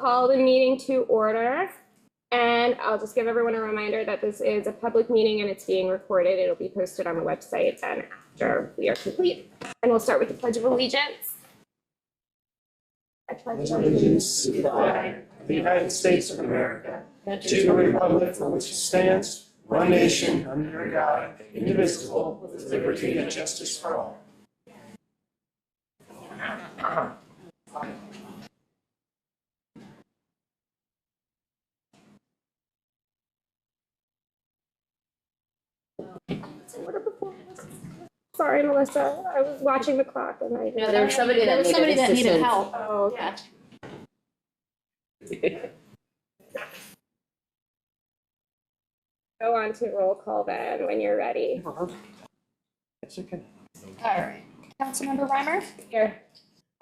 call the meeting to order. And I'll just give everyone a reminder that this is a public meeting and it's being recorded. It'll be posted on the website and after we are complete. And we'll start with the Pledge of Allegiance. I pledge allegiance to the flag of the United States of America, and to the republic for which it stands, one nation, under God, indivisible, with liberty and justice for all. Sorry, Melissa. I was watching the clock and I. No, there was somebody that needed help. Oh, yeah. Go on to roll call then when you're ready. Yes, okay. All right. Councilmember Reimer? Here.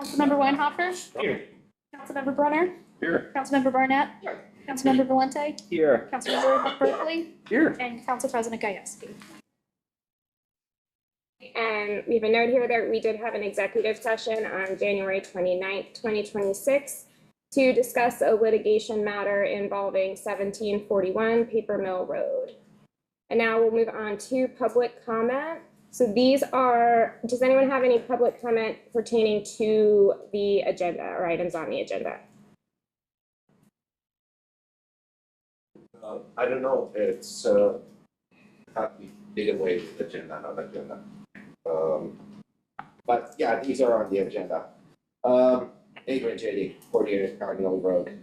Councilmember Weinhofer? Here. Councilmember Brunner? Here. Councilmember Barnett? Here. Councilmember Valente? Here. Councilmember Berkeley? Here. And Council President Gajewski. And we have a note here that we did have an executive session on January 29th, 2026 to discuss a litigation matter involving 1741 Paper Mill Road. And now we'll move on to public comment. So these are, does anyone have any public comment pertaining to the agenda or items on the agenda? I don't know. It's did away with the agenda, not agenda. But yeah, these are on the agenda. Adrian JD, 48 Cardinal Road.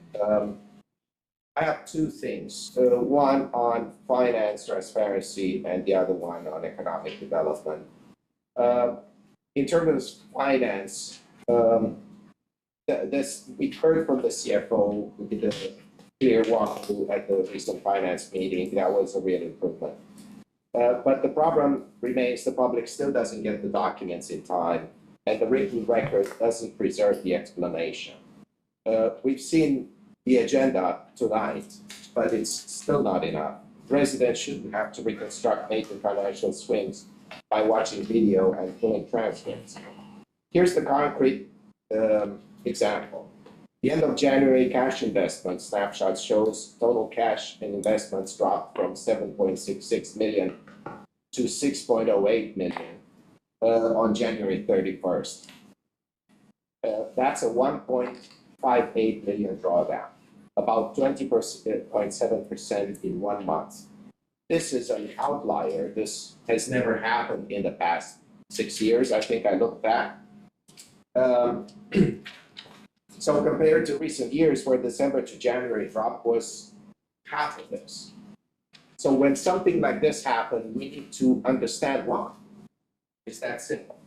I have two things. One on finance transparency and the other one on economic development. In terms of finance, we heard from the CFO. We did a clear walkthrough at the recent finance meeting. That was a real improvement. But the problem remains the public still doesn't get the documents in time, and the written record doesn't preserve the explanation. We've seen the agenda tonight, but it's still not enough. Residents shouldn't have to reconstruct major financial swings by watching video and pulling transcripts. Here's the concrete example. The end of January cash investment snapshot shows total cash and investments dropped from 7.66 million to 6.08 million on January 31st. That's a 1.58 million drawdown, about 20.7% in 1 month. This is an outlier. This has never happened in the past 6 years. I think I looked back. So compared to recent years where December to January drop was half of this. So when something like this happened, we need to understand why. It's that simple.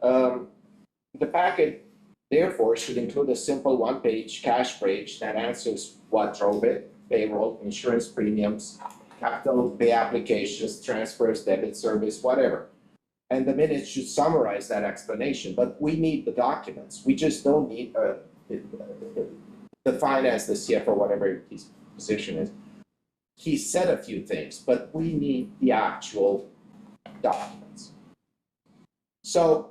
The packet, therefore, should include a simple one-page cash bridge that answers what drove it: payroll, insurance premiums, capital pay applications, transfers, debit service, whatever. And the minutes should summarize that explanation, but we need the documents. We just don't need the finance, the CFO, whatever his position is. He said a few things, but we need the actual documents. So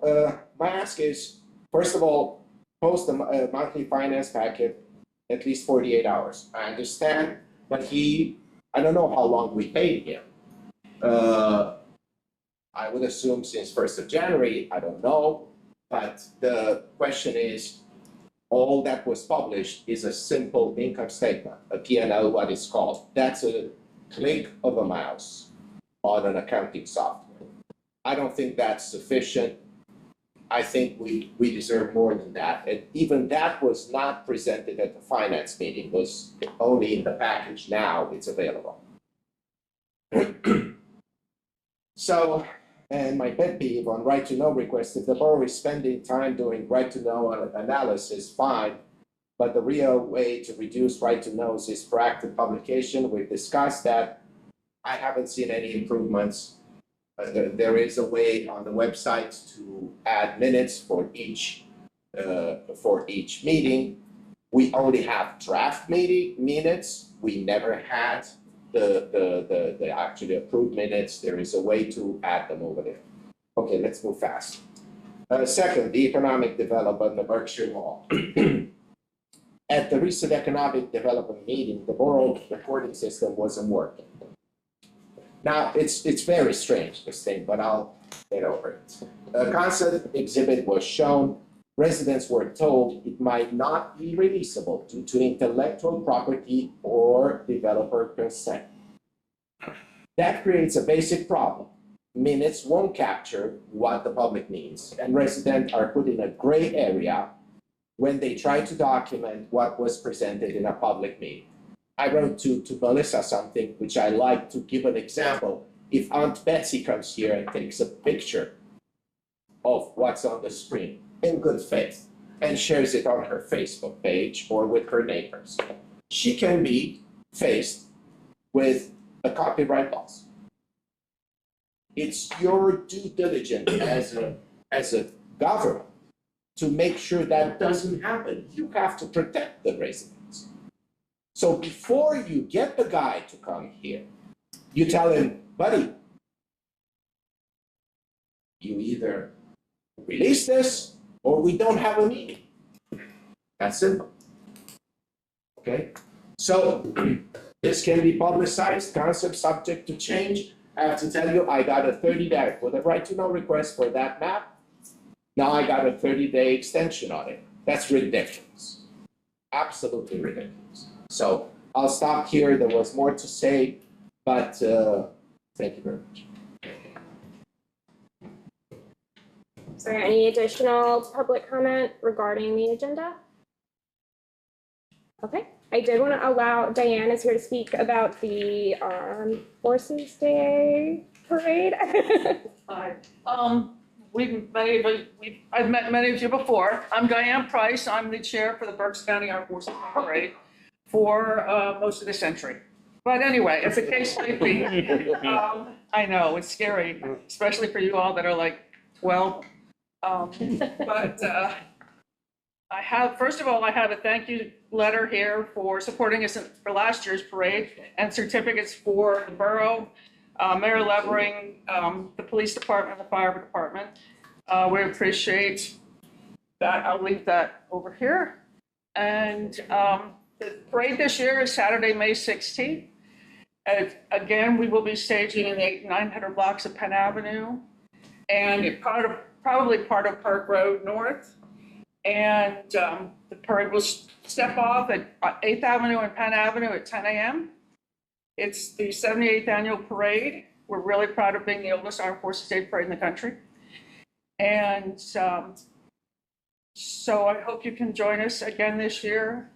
my ask is, first of all, post a monthly finance packet at least 48 hours. I understand, but I don't know how long we paid him. I would assume since 1st of January, I don't know, but the question is, all that was published is a simple income statement, a P&L, what it's called. That's a click of a mouse on an accounting software. I don't think that's sufficient. I think we deserve more than that. And even that was not presented at the finance meeting, it was only in the package. Now it's available. So, and my pet peeve on right to know request, if the borrower is spending time doing right to know analysis, fine. But the real way to reduce right to knows is proactive publication. We've discussed that. I haven't seen any improvements. There is a way on the website to add minutes for each meeting. We only have draft minutes. We never had the actually approved minutes. There is a way to add them over there. Okay, let's move fast. Second, the economic development of Berkshire Mall. At the recent economic development meeting, the borough reporting system wasn't working. Now, it's very strange, this thing, but I'll get over it. A concept exhibit was shown. Residents were told it might not be releasable due to intellectual property or developer consent. That creates a basic problem. Minutes won't capture what the public needs, and residents are put in a gray area when they try to document what was presented in a public meeting. I wrote to Melissa something which I like to give an example. If Aunt Betsy comes here and takes a picture of what's on the screen in good faith and shares it on her Facebook page or with her neighbors, she can be faced with a copyright loss. It's your due diligence as a government to make sure that doesn't happen. You have to protect the residents. So before you get the guy to come here, you tell him, buddy, you either release this or we don't have a meeting. That's simple. Okay? So this can be publicized, concept subject to change. I have to tell you, I got a 30-day with a right to know request for that map. Now I got a 30-day extension on it. That's ridiculous. Absolutely ridiculous. So I'll stop here. There was more to say, but thank you very much. Is there any additional public comment regarding the agenda? Okay, I did want to allow, Diane is here to speak about the Armed Forces Day Parade. Hi. I've met many of you before. I'm Diane Price. I'm the chair for the Berks County Armed Forces Parade for most of the century. But anyway, as the case may be, I know, it's scary, especially for you all that are like 12. First of all, I have a thank you letter here for supporting us for last year's parade and certificates for the borough, Mayor Levering, the police department, and the fire department. We appreciate that. I'll leave that over here. And the parade this year is Saturday, May 16th. Again, we will be staging in the 900 blocks of Penn Avenue and probably part of Park Road North. And the parade will step off at 8th Avenue and Penn Avenue at 10 a.m. It's the 78th annual parade. We're really proud of being the oldest Armed Forces Day parade in the country. And so I hope you can join us again this year,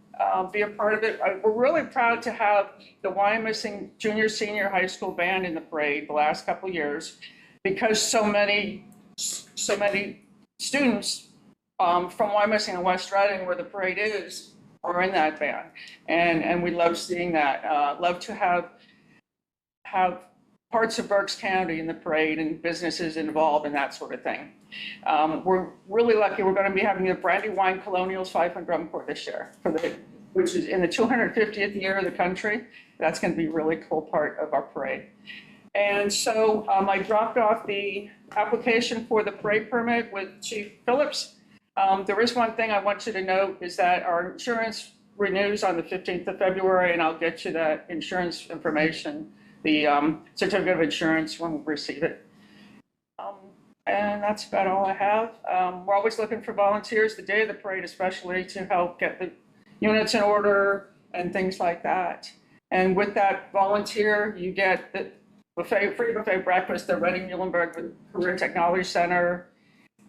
be a part of it. We're really proud to have the Wyomissing Junior Senior High School band in the parade the last couple of years because so many students from Wyomissing and West Riding, where the parade is, are in that band. And we love seeing that. Love to have parts of Berks County in the parade and businesses involved and that sort of thing. We're really lucky. We're going to be having the Brandywine Colonials Fife and Drum Corps this year, which is in the 250th year of the country. That's going to be a really cool part of our parade. And so I dropped off the application for the parade permit with Chief Phillips. There is one thing I want you to note is that our insurance renews on the 15th of February, and I'll get you that insurance information, the certificate of insurance when we receive it. And that's about all I have. We're always looking for volunteers the day of the parade, especially to help get the units in order and things like that. And with that volunteer, you get the free buffet breakfast at Reading Muhlenberg Career Technology Center,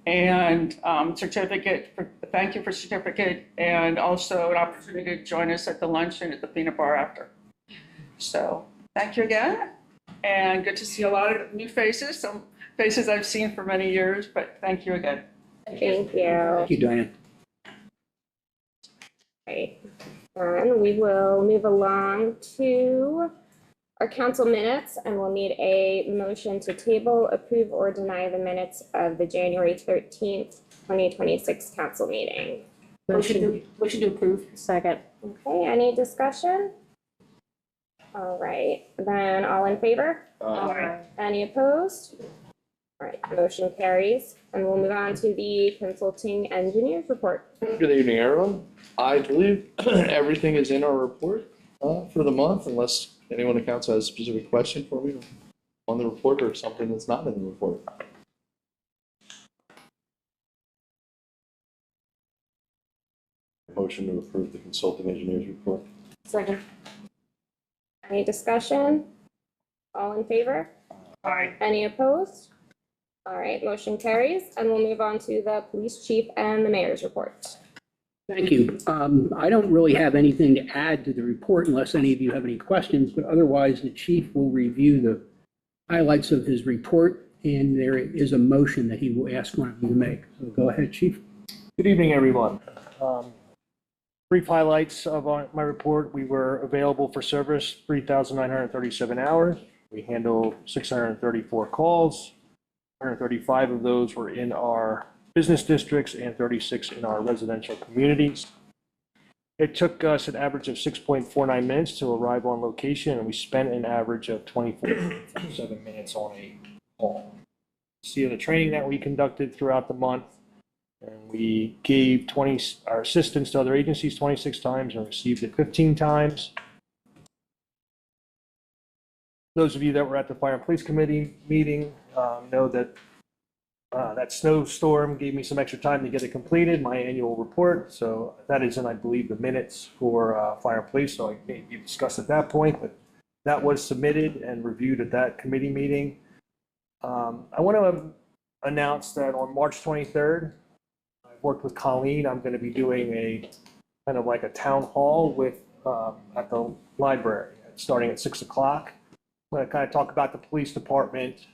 and thank you for certificate, and also an opportunity to join us at the luncheon at the Peanut Bar after. So thank you again, and good to see a lot of new faces, some faces I've seen for many years, but thank you again. Thank you. Thank you, Diane. Right. And we will move along to our council minutes, and we'll need a motion to table, approve, or deny the minutes of the January 13th, 2026 council meeting. Motion to approve. Second. Okay, any discussion? All right, then all in favor? Any opposed? All right, motion carries. And we'll move on to the consulting engineers report. Good evening, everyone. I believe everything is in our report for the month, unless anyone in council has a specific question for me on the report or something that's not in the report. Motion to approve the consulting engineers report. Second. Any discussion? All in favor? Aye. Any opposed? All right, motion carries, and we'll move on to the police chief and the mayor's report. Thank you. I don't really have anything to add to the report unless any of you have any questions, but otherwise the chief will review the highlights of his report, and there is a motion that he will ask one of you to make. So go ahead, chief. Good evening, everyone. Brief highlights of my report. We were available for service 3,937 hours. We handled 634 calls. 135 of those were in our business districts and 36 in our residential communities. It took us an average of 6.49 minutes to arrive on location, and we spent an average of 24.7 minutes on a call. See the training that we conducted throughout the month, and we gave our assistants to other agencies 26 times and received it 15 times. Those of you that were at the Fire and Police Committee meeting know that that snowstorm gave me some extra time to get it completed, my annual report. So that is in, I believe, the minutes for Fire and Police. So I can't be discussed at that point, but that was submitted and reviewed at that committee meeting. I want to announce that on March 23rd, I've worked with Colleen. I'm going to be doing a kind of like a town hall with at the library, starting at 6 o'clock. I'm going to kind of talk about the police department,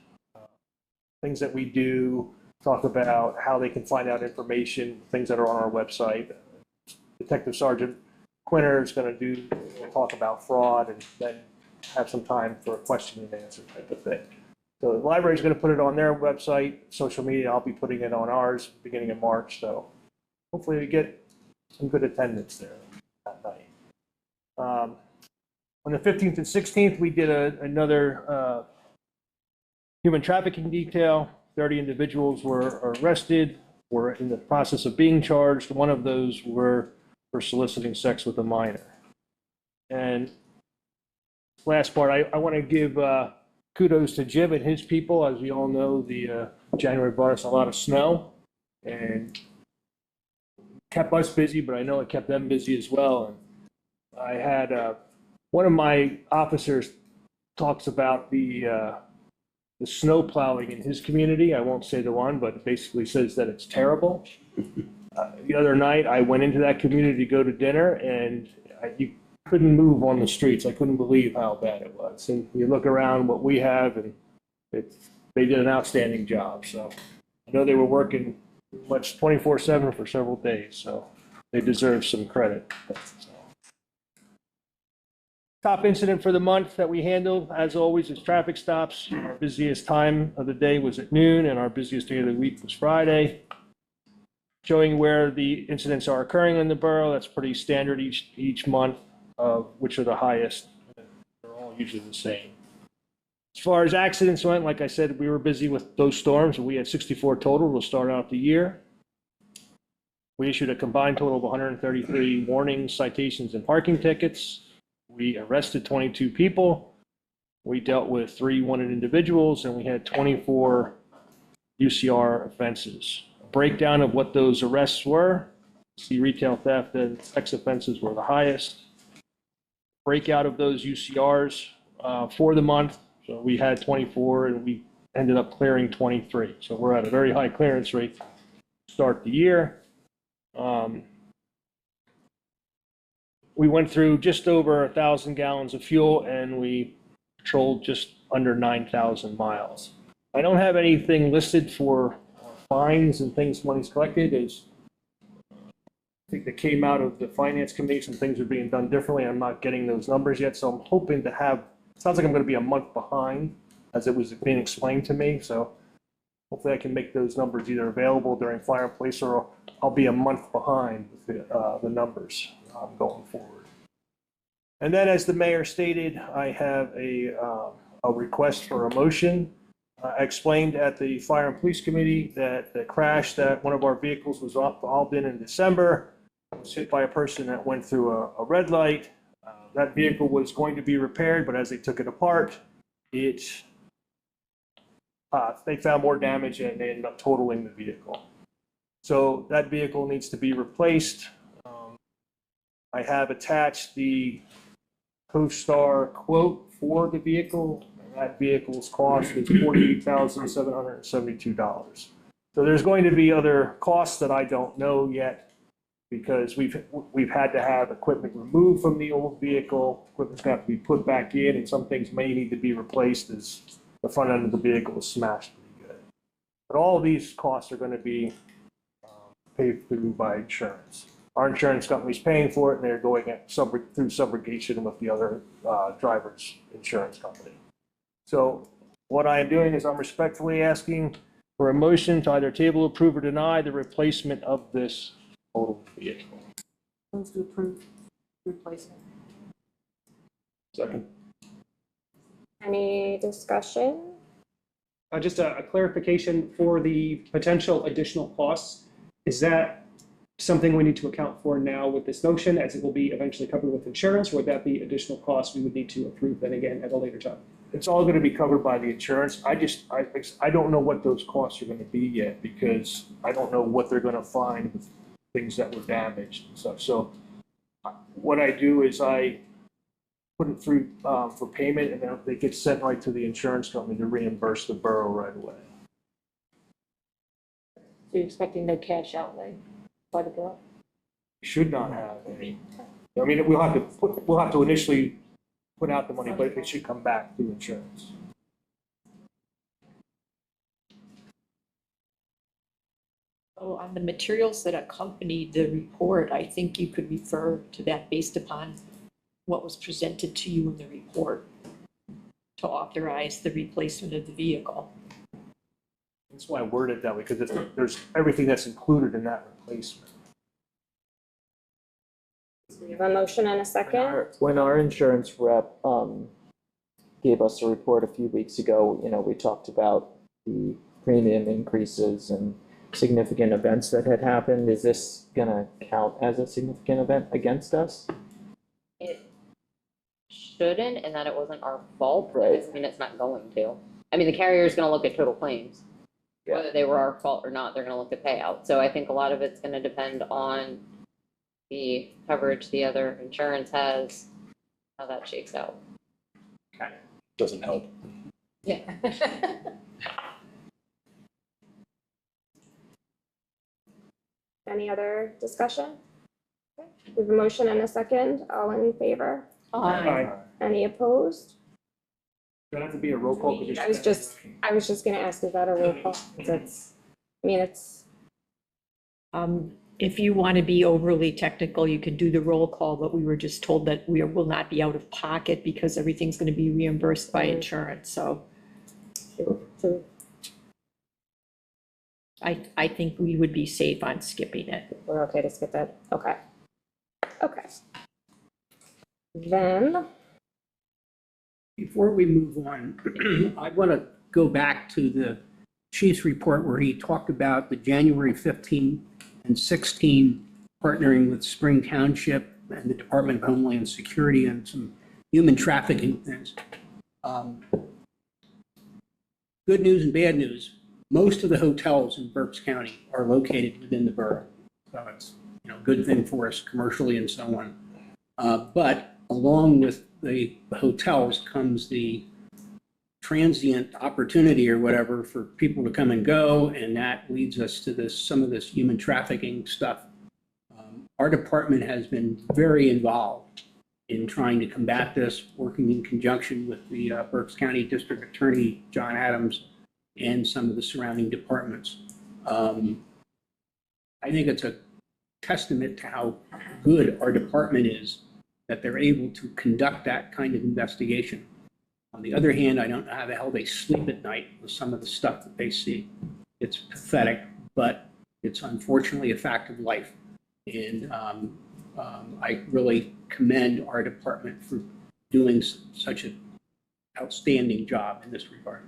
things that we do, talk about how they can find out information, things that are on our website. Detective Sergeant Quinter is going to talk about fraud, and then have some time for a question and answer type of thing. So the library is going to put it on their website, social media. I'll be putting it on ours beginning of March. So hopefully we get some good attendance there that night. On the 15th and 16th, we did another human trafficking detail. 30 individuals were arrested, were in the process of being charged. One of those were for soliciting sex with a minor. And last part, I want to give kudos to Jim and his people. As we all know, the January brought us a lot of snow and kept us busy, but I know it kept them busy as well. And I had one of my officers talks about the snow plowing in his community. I won't say the one, but basically says that it's terrible. The other night, I went into that community to go to dinner, and you couldn't move on the streets. I couldn't believe how bad it was. And you look around what we have, and they did an outstanding job. So I know they were working much 24/7 for several days, so they deserve some credit. So. Top incident for the month that we handled, as always, is traffic stops. Our busiest time of the day was at noon, and our busiest day of the week was Friday. Showing where the incidents are occurring in the borough. That's pretty standard each month, which are the highest. They're all usually the same. As far as accidents went, like I said, we were busy with those storms. We had 64 total to start out the year. We issued a combined total of 133 warnings, citations, and parking tickets. We arrested 22 people. We dealt with 3 wanted individuals, and we had 24 UCR offenses. A breakdown of what those arrests were. See, retail theft and sex offenses were the highest. Breakout of those UCRs for the month. So we had 24, and we ended up clearing 23. So we're at a very high clearance rate to start the year. We went through just over 1,000 gallons of fuel, and we patrolled just under 9,000 miles. I don't have anything listed for fines and things money's collected. I think that came out of the finance committee. Some things are being done differently. I'm not getting those numbers yet, so I'm hoping to have, sounds like I'm going to be a month behind as it was being explained to me. So hopefully I can make those numbers either available during Fire and Police, or I'll be a month behind with the numbers going forward. And then, as the mayor stated, I have a request for a motion I explained at the Fire and Police Committee that the crash that one of our vehicles was involved in December was hit by a person that went through a red light. That vehicle was going to be repaired, but as they took it apart, they found more damage and they ended up totaling the vehicle. So that vehicle needs to be replaced. I have attached the CoStar quote for the vehicle. That vehicle's cost is $48,772. So there's going to be other costs that I don't know yet because we've had to have equipment removed from the old vehicle. Equipment's got to be put back in, and some things may need to be replaced as the front end of the vehicle is smashed pretty good. But all of these costs are going to be paid through by insurance. Our insurance company's paying for it, and they're going through subrogation with the other driver's insurance company. So what I am doing is I'm respectfully asking for a motion to either table, approve, or deny the replacement of this total vehicle. Move to approve replacement. Second. Any discussion? Just a clarification for the potential additional costs. Is that something we need to account for now with this motion, as it will be eventually covered with insurance, or would that be additional costs we would need to approve then again at a later time? It's all going to be covered by the insurance. I don't know what those costs are going to be yet because I don't know what they're going to find with things that were damaged and stuff. So what I do is I put it through for payment, and then they get sent right to the insurance company to reimburse the borough right away. So you're expecting no cash outlay by the borough? Should not have any. I mean, we'll have to initially put out the money, but it should come back through insurance. Oh, on the materials that accompanied the report, I think you could refer to that based upon what was presented to you in the report to authorize the replacement of the vehicle. That's why I worded it that way, because there's everything that's included in that replacement. We have a motion and a second. When our insurance rep gave us a report a few weeks ago, we talked about the premium increases and significant events that had happened. Is this gonna count as a significant event against us? It shouldn't, and that it wasn't our fault. Right. Doesn't mean it's not going to. I mean, the carrier is going to look at total claims. Yeah. Whether they were our fault or not, they're going to look at payout. So I think a lot of it's going to depend on the coverage the other insurance has, how that shakes out. Doesn't help. Yeah. Any other discussion? Okay. We have a motion and a second. All in favor? Aye. Any opposed? Does that have to be a roll call? I was just gonna ask, is that a roll call? 'Cause it's, If you want to be overly technical, you can do the roll call, but we were just told that we will not be out of pocket because everything's going to be reimbursed by insurance. So I think we would be safe on skipping it. we're okay to skip that? Okay. Okay. Then, Before we move on, I want to go back to the chief's report where he talked about the January 15 and 16 partnering with Spring Township and the Department of Homeland Security and some human trafficking things. Good news and bad news. Most of the hotels in Berks County are located within the borough. So it's, a good thing for us commercially and so on. But along with the hotels comes the transient opportunity or whatever for people to come and go, and that leads us to some of this human trafficking stuff. Our department has been very involved in trying to combat this, working in conjunction with the Berks County District Attorney, John Adams, and some of the surrounding departments. I think it's a testament to how good our department is that they're able to conduct that kind of investigation. On the other hand, I don't know how the hell they sleep at night with some of the stuff that they see. It's pathetic, but it's unfortunately a fact of life. And I really commend our department for doing such an outstanding job in this regard.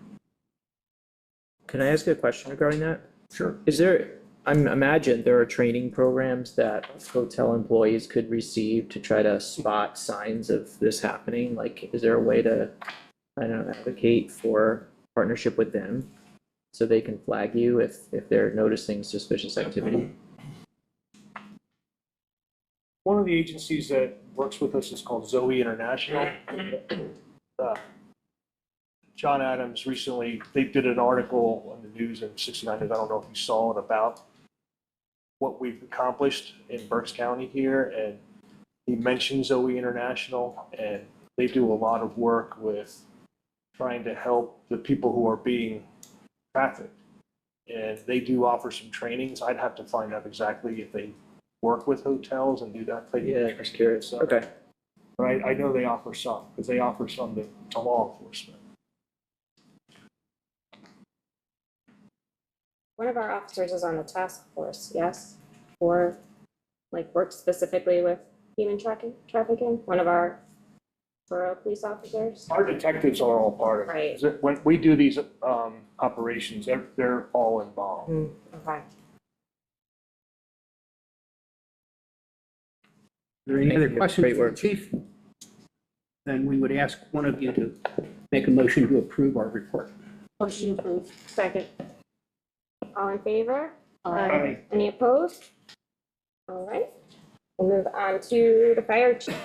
Can I ask a question regarding that? Sure. Is there, imagine there are training programs that hotel employees could receive to try to spot signs of this happening? Like, is there a way to, I don't know, advocate for partnership with them so they can flag you if they're noticing suspicious activity? One of the agencies that works with us is called Zoe International. John Adams recently, they did an article on the news in 69 News, I don't know if you saw it, about what we've accomplished in Berks County here, and he mentioned Zoe International, and they do a lot of work with trying to help the people who are being trafficked. And they do offer some trainings. I'd have to find out exactly if they work with hotels and do that type of. Yeah, just curious. Okay. But I know they offer some, because they offer some to law enforcement. One of our officers is on the task force, yes? Or like works specifically with human trafficking, one of our borough police officers? Our detectives are all part of it. Right. Is it. When we do these operations, they're all involved. Okay. Are there any Thank other you. questions Great for the work. chief? Then we would ask one of you to make a motion to approve our report. Motion approved. Second. All in favor? Aye. Any opposed? All right. We'll move on to the fire chief.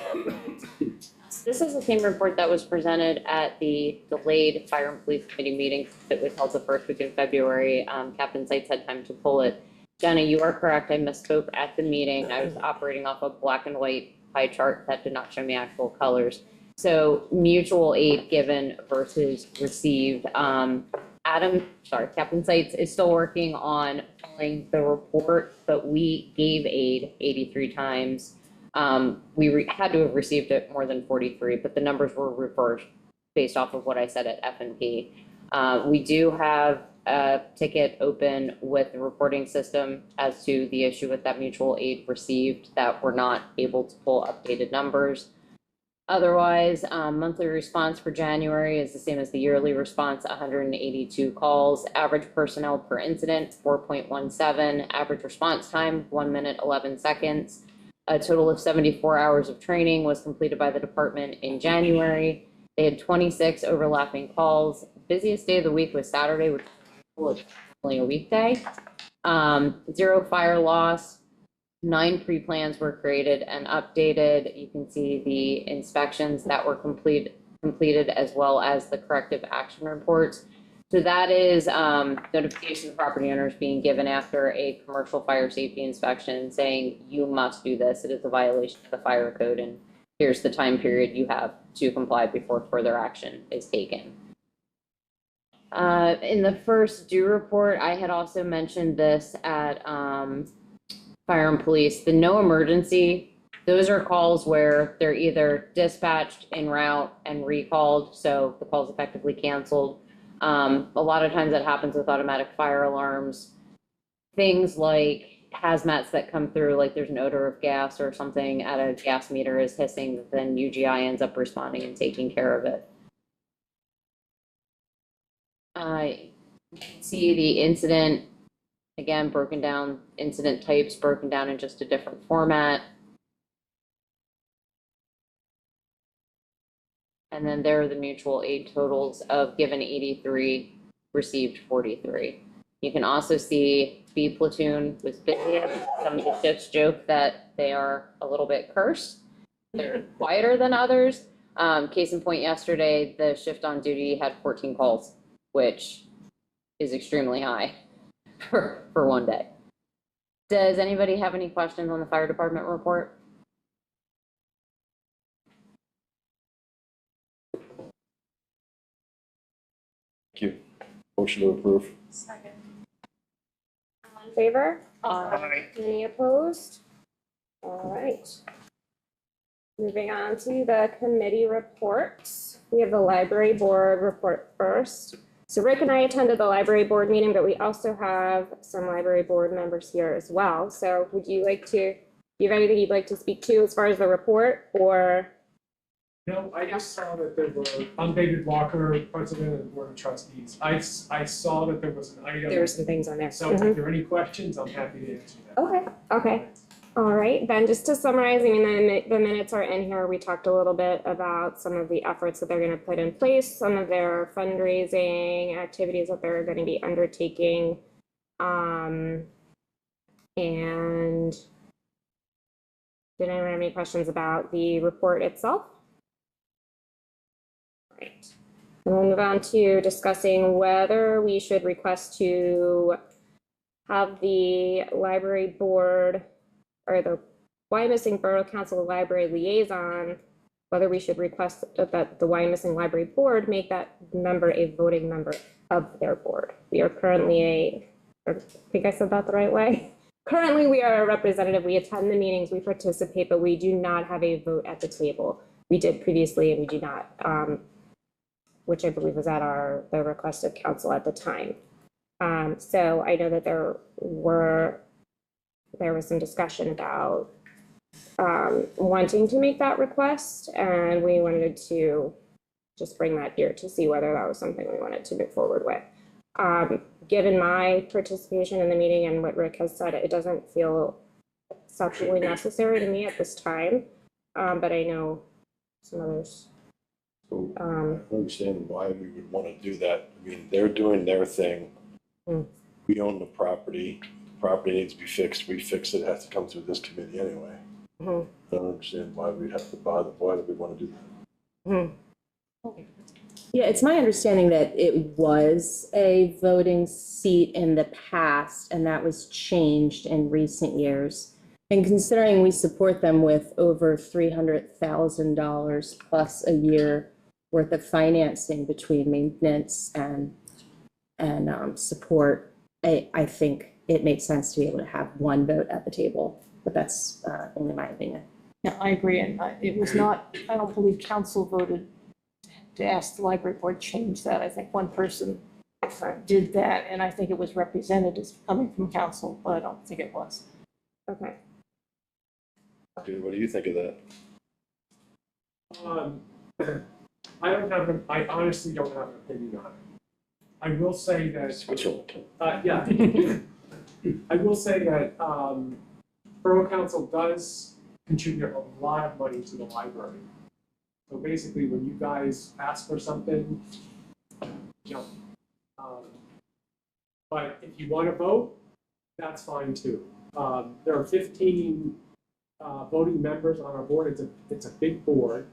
This is the same report that was presented at the delayed Fire and Police Committee meeting that was held the first week in February. Captain Seitz had time to pull it. Jenna, you are correct. I misspoke at the meeting. I was operating off a black and white pie chart that did not show me actual colors. So mutual aid given versus received. Captain Seitz is still working on pulling the report, but we gave aid 83 times. We had to have received it more than 43, but the numbers were reversed based off of what I said at F&P. We do have a ticket open with the reporting system as to the issue with that mutual aid received, that we're not able to pull updated numbers. Otherwise, monthly response for January is the same as the yearly response, 182 calls. Average personnel per incident, 4.17. Average response time, 1 minute, 11 seconds. A total of 74 hours of training was completed by the department in January. They had 26 overlapping calls. Busiest day of the week was Saturday, which was only a weekday. 0 fire loss. 9 pre-plans were created and updated. You can see the inspections that were completed as well as the corrective action reports. So that is notification of property owners being given after a commercial fire safety inspection saying you must do this. It is a violation of the fire code, and here's the time period you have to comply before further action is taken. In the first due report, I had also mentioned this at Fire and Police. The no emergency, those are calls where they're either dispatched en route and recalled, so the call's effectively canceled. A lot of times that happens with automatic fire alarms. Things like hazmats that come through, like there's an odor of gas or something at a gas meter is hissing, then UGI ends up responding and taking care of it. You can see the incident, again, broken down, incident types broken down in just a different format. And then there are the mutual aid totals of given 83, received 43. You can also see B platoon was busy. Some of the shifts joke that they are a little bit cursed. They're quieter than others. Case in point, yesterday, the shift on duty had 14 calls, which is extremely high for one day. Does anybody have any questions on the fire department report? Thank you. Motion to approve. Second. All in favor? Aye. Any opposed? All right. Moving on to the committee reports. We have the library board report first. So Rick and I attended the library board meeting, but we also have some library board members here as well. So would you like to, do you have anything you'd like to speak to as far as the report, or? No, I just saw that there were, I'm David Walker, President of the Board of Trustees. I saw that there was an item. There were some things on there. So if there are any questions, I'm happy to answer that. Okay, okay. All right, then just to summarize, I mean, the minutes are in here. We talked a little bit about some of the efforts that they're gonna put in place, some of their fundraising activities that they're gonna be undertaking. And did anyone have any questions about the report itself? Right. And we'll move on to discussing whether we should request to have the library board or the Wyomissing Borough Council Library Liaison, whether we should request that the Wyomissing Library Board make that member a voting member of their board. We are currently I think I said that the right way. Currently, we are a representative. We attend the meetings, we participate, but we do not have a vote at the table. We did previously, and we do not, which I believe was at the request of council at the time. So I know that there was some discussion about wanting to make that request, and we wanted to just bring that here to see whether that was something we wanted to move forward with. Given my participation in the meeting and what Rick has said, it doesn't feel exceptionally necessary to me at this time, but I know some others. So I don't understand why we would want to do that. I mean, they're doing their thing. We own the property. The property needs to be fixed. We fix it. It has to come through this committee anyway. I don't understand why we'd have to bother. Why do we want to do that? Yeah, it's my understanding that it was a voting seat in the past, and that was changed in recent years. And considering we support them with over $300,000 plus a year worth of financing between maintenance and support, I think it makes sense to be able to have one vote at the table, but that's only my opinion. Yeah, I agree, and it was not, I don't believe council voted to ask the library board to change that. I think one person did that, and I think it was represented as coming from council, but I don't think it was. Okay. Okay, what do you think of that? I honestly don't have an opinion on it. I will say that. Switzerland. Yeah. I will say that Borough Council does contribute a lot of money to the library. So basically, when you guys ask for something, jump. But if you want to vote, that's fine too. There are 15 voting members on our board. It's a big board.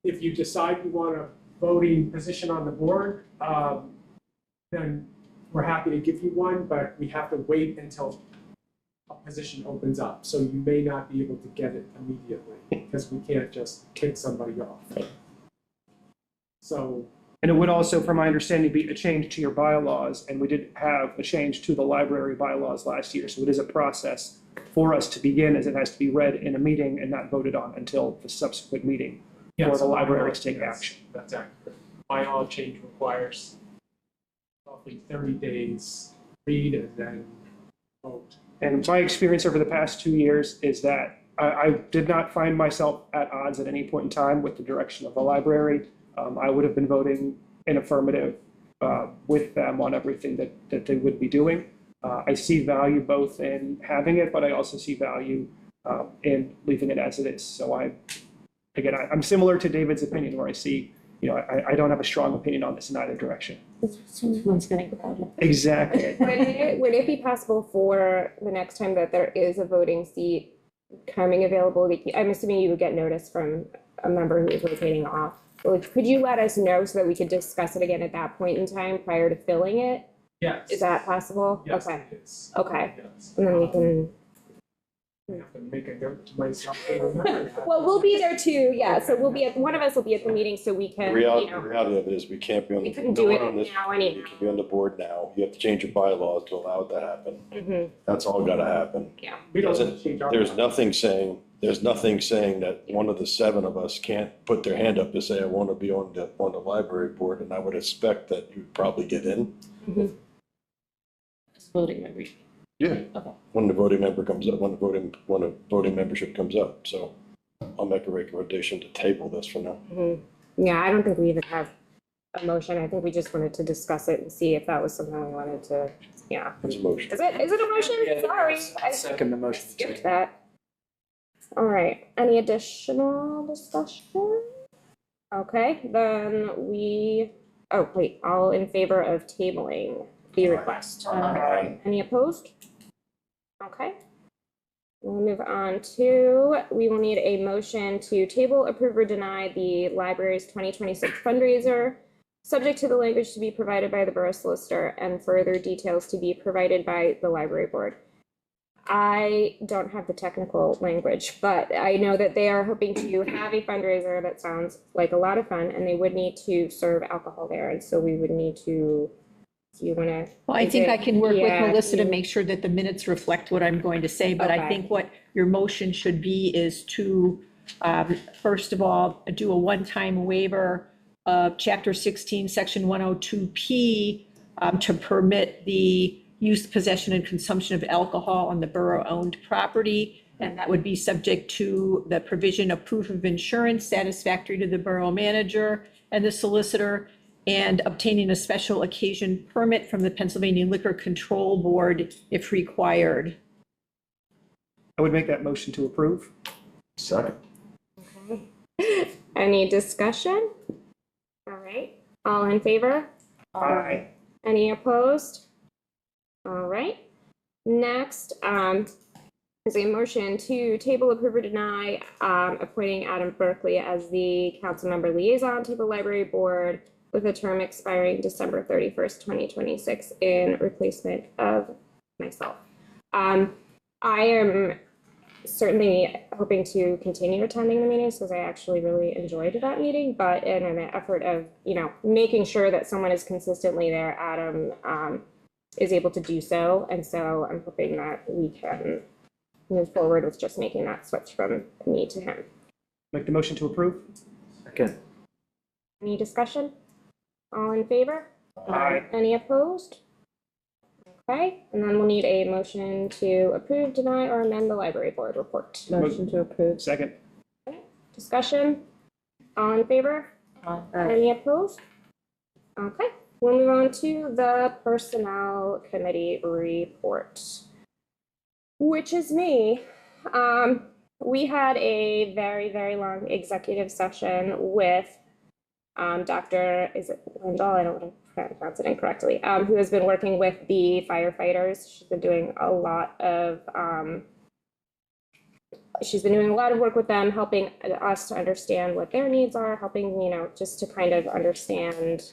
If you decide you want a voting position on the board, then we're happy to give you one, but we have to wait until a position opens up. So you may not be able to get it immediately because we can't just kick somebody off. So, and it would also, from my understanding, be a change to your bylaws, and we did have a change to the library bylaws last year. So it is a process for us to begin, as it has to be read in a meeting and not voted on until the subsequent meeting for the library to take action. That's accurate. Bylaw change requires roughly 30 days, read and then vote. And my experience over the past 2 years is that I did not find myself at odds at any point in time with the direction of the library. I would have been voting in affirmative with them on everything that they would be doing. I see value both in having it, but I also see value in leaving it as it is. So I'm similar to David's opinion, where I see, I don't have a strong opinion on this in either direction. Someone's getting voted. Exactly. Would it be possible for the next time that there is a voting seat coming available? I'm assuming you would get notice from a member who is rotating off. Could you let us know so that we could discuss it again at that point in time prior to filling it? Yes. Is that possible? Yes, Okay. it is. Okay. Yes. And then we can. I have to make a note to myself to remember that. Well, we'll be there too. Yeah. So one of us will be at the meeting so we The can. reality of it is we can't be on We the. couldn't no do one it on this now committee anyhow. can be on the board now. You have to change your bylaws to allow it to happen. Mhm. That's all gotta happen. Yeah. We don't Doesn't- change our. There's nothing saying that one of the 7 of us can't put their hand up to say, I want to be on the library board, and I would expect that you'd probably get in. It's voting member. Yeah. Okay. When the voting member comes up, when a voting membership comes up, so. I'll make a recommendation to table this for now. Yeah, I don't think we even have a motion. I think we just wanted to discuss it and see if that was something we wanted to, yeah. There's a motion. Is it a motion? Sorry. I Second the motion. skipped that. All right, any additional discussion? Okay, then oh, wait, all in favor of tabling the request? Any opposed? Okay. We'll move on to, we will need a motion to table, approve, or deny the library's 2026 fundraiser, subject to the language to be provided by the borough solicitor and further details to be provided by the library board. I don't have the technical language, but I know that they are hoping to have a fundraiser that sounds like a lot of fun, and they would need to serve alcohol there, and so we would need to, do you want to? Well, I think I can work with Yeah, Melissa to you- make sure that the minutes reflect what I'm going to say, but I Okay. think what your motion should be is to, first of all, do a one-time waiver of Chapter 16, Section 102P, to permit the use, possession, and consumption of alcohol on the borough-owned property, and that would be subject to the provision of proof of insurance satisfactory to the borough manager and the solicitor, and obtaining a special occasion permit from the Pennsylvania Liquor Control Board if required. I would make that motion to approve. Second. Any discussion? All right, all in favor? Aye. Any opposed? All right. Next, is a motion to table, approve, or deny, appointing Adam Berkeley as the council member liaison to the library board with a term expiring December 31st, 2026 in replacement of myself. I am certainly hoping to continue attending the meetings because I actually really enjoyed that meeting, but in an effort of, making sure that someone is consistently there, Adam is able to do so. And so I'm hoping that we can move forward with just making that switch from me to him. Make the motion to approve. Second. Any discussion? All in favor? Aye. Any opposed? Okay, and then we'll need a motion to approve, deny, or amend the library board report. Motion to approve. Second. Discussion? All in favor? Aye. Any opposed? Okay, we'll move on to the personnel committee report, which is me. We had a very, very long executive session with Dr. Is it Wendell? I don't want to pronounce it incorrectly. Who has been working with the firefighters. She's been doing a lot of work with them, helping us to understand what their needs are, helping, just to kind of understand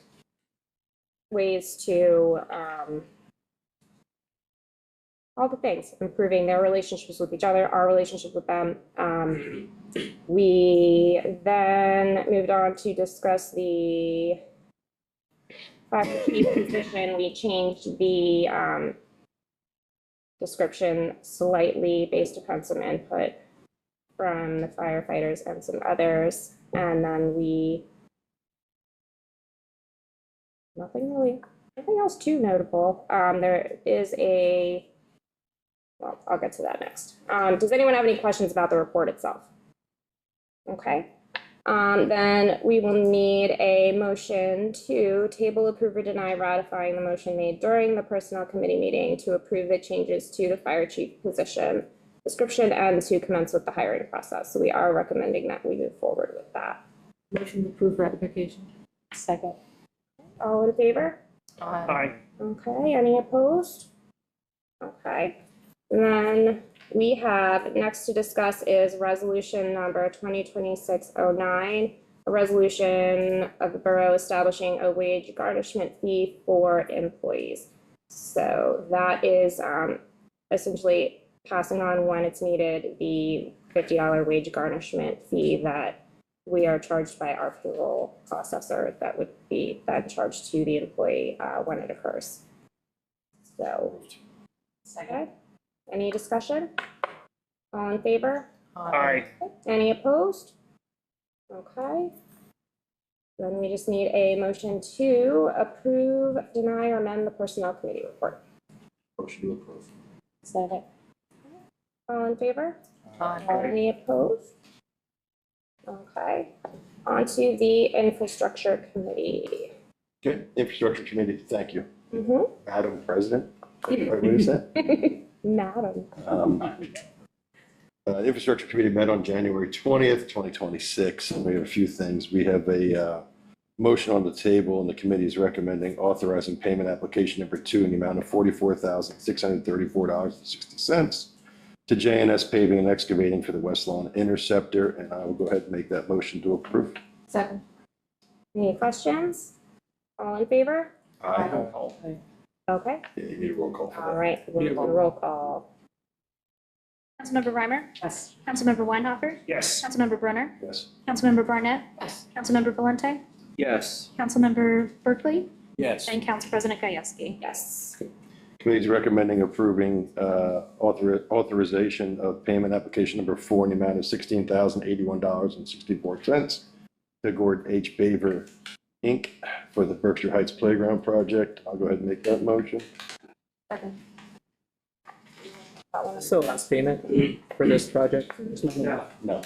ways to all the things, improving their relationships with each other, our relationship with them. We then moved on to discuss the fire chief position. We changed the description slightly based upon some input from the firefighters and some others. And then nothing else too notable. There is I'll get to that next. Does anyone have any questions about the report itself? Okay. Then we will need a motion to table, approve, or deny ratifying the motion made during the personnel committee meeting to approve the changes to the fire chief position description and to commence with the hiring process. So we are recommending that we move forward with that. Motion to approve ratification. Second. All in favor? Aye. Okay, any opposed? Okay, and then we have next to discuss is resolution number 2026-09, a resolution of the borough establishing a wage garnishment fee for employees. So that is essentially passing on when it's needed the $50 wage garnishment fee that we are charged by our payroll processor that would be then charged to the employee when it occurs. So, okay. Any discussion? All in favor? Aye. Any opposed? Okay. Then we just need a motion to approve, deny, or amend the personnel committee report. Motion to approve. Second. All in favor? Aye. Any opposed? Okay, on to the Infrastructure Committee. Okay, Infrastructure Committee, thank you. Madam President, what is that? Madam. Infrastructure Committee met on January 20th, 2026, and we have a few things. We have a motion on the table, and the committee is recommending authorizing payment application number 2 in the amount of $44,634.60 to J&S Paving and Excavating for the West Lawn Interceptor, and I will go ahead and make that motion to approve. Second. Any questions? All in favor? Aye. Okay, Yeah, you need a roll call for all that. right, we'll do a roll call. Councilmember Reimer? Yes. Councilmember Weinhofer? Yes. Councilmember Brunner? Yes. Councilmember Barnett? Yes. Councilmember Valente? Yes. Councilmember Berkeley? Yes. And Council President Gajewski? Yes. Committee is recommending approving authorization of payment application number 4 in the amount of $16,081.64 to Gord H. Baver, Inc. for the Berkshire Heights Playground Project. I'll go ahead and make that motion. Second. So last payment for this project? No. No,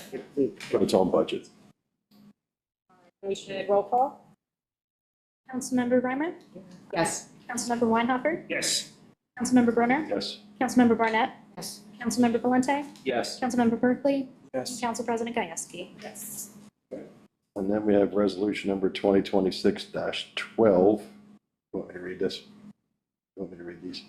but it's on budget. We should roll call? Councilmember Reimer? Yes. Councilmember Weinhofer? Yes. Councilmember Brunner? Yes. Councilmember Barnett? Yes. Councilmember Valente? Yes. Councilmember Berkeley? Yes. And Council President Gajewski? Yes. And then we have resolution number 2026-12. You want me to read this? You want me to read these?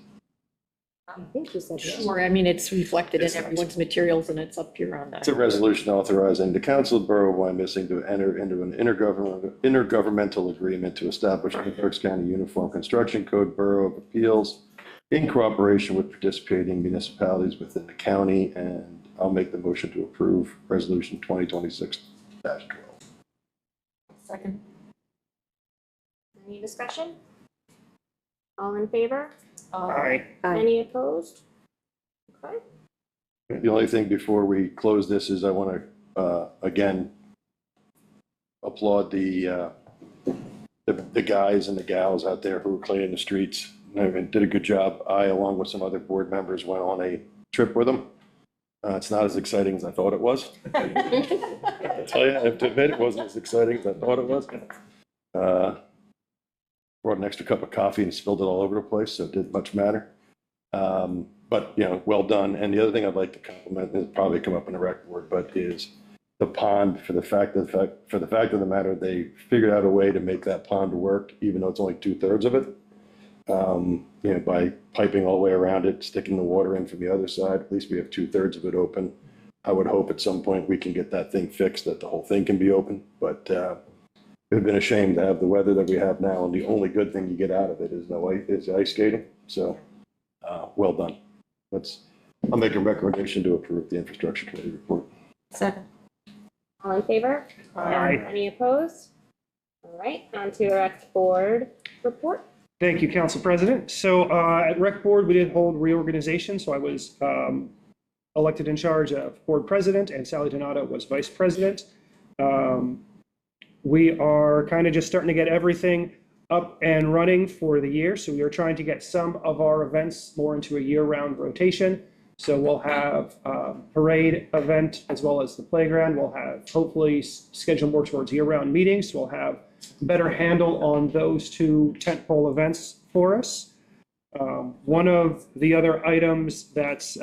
I think you said yes. Sure, I mean, it's reflected in It's nice. everyone's materials and it's up here on It's a that. resolution authorizing the Council of the Borough of Wyomissing to enter into an intergovernmental agreement to establish the Berks County Uniform Construction Code Borough of Appeals in cooperation with participating municipalities within the county, and I'll make the motion to approve resolution 2026-12. Second. Any discussion? All in favor? Aye. Any opposed? Okay. The only thing before we close this is I want to, again, applaud the guys and the gals out there who were cleaning the streets. I mean, did a good job. I, along with some other board members, went on a trip with them. It's not as exciting as I thought it was. I tell you, I have to admit, it wasn't as exciting as I thought it was. Brought an extra cup of coffee and spilled it all over the place, so it didn't much matter. But, you know, well done. And the other thing I'd like to compliment, and it'll probably come up in the record, but is the pond, for the fact of the matter, they figured out a way to make that pond work, even though it's only 2/3 of it. You know, by piping all the way around it, sticking the water in from the other side, at least we have 2/3 of it open. I would hope at some point we can get that thing fixed, that the whole thing can be open, but it would have been a shame to have the weather that we have now, and the only good thing you get out of it is ice skating, so well done. I'll make a recommendation to approve the Infrastructure Committee report. Second. All in favor? Aye. Any opposed? All right, on to the rec board report. Thank you, Council President. So at Rec Board, we did hold reorganization, so I was elected in charge of Board President, and Sally Donato was Vice President. We are kind of just starting to get everything up and running for the year, so we are trying to get some of our events more into a year-round rotation. So we'll have a parade event as well as the playground. We'll have hopefully schedule more towards year-round meetings. We'll have better handle on those two tentpole events for us. One of the other items that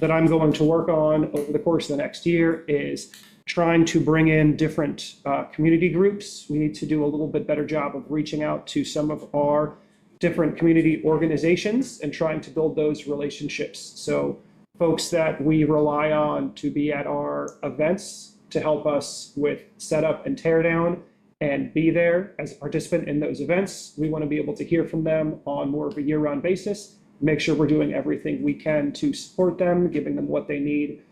I'm going to work on over the course of the next year is trying to bring in different community groups. We need to do a little bit better job of reaching out to some of our different community organizations and trying to build those relationships. So folks that we rely on to be at our events to help us with setup and tear down and be there as a participant in those events. We want to be able to hear from them on more of a year-round basis, make sure we're doing everything we can to support them, giving them what they need.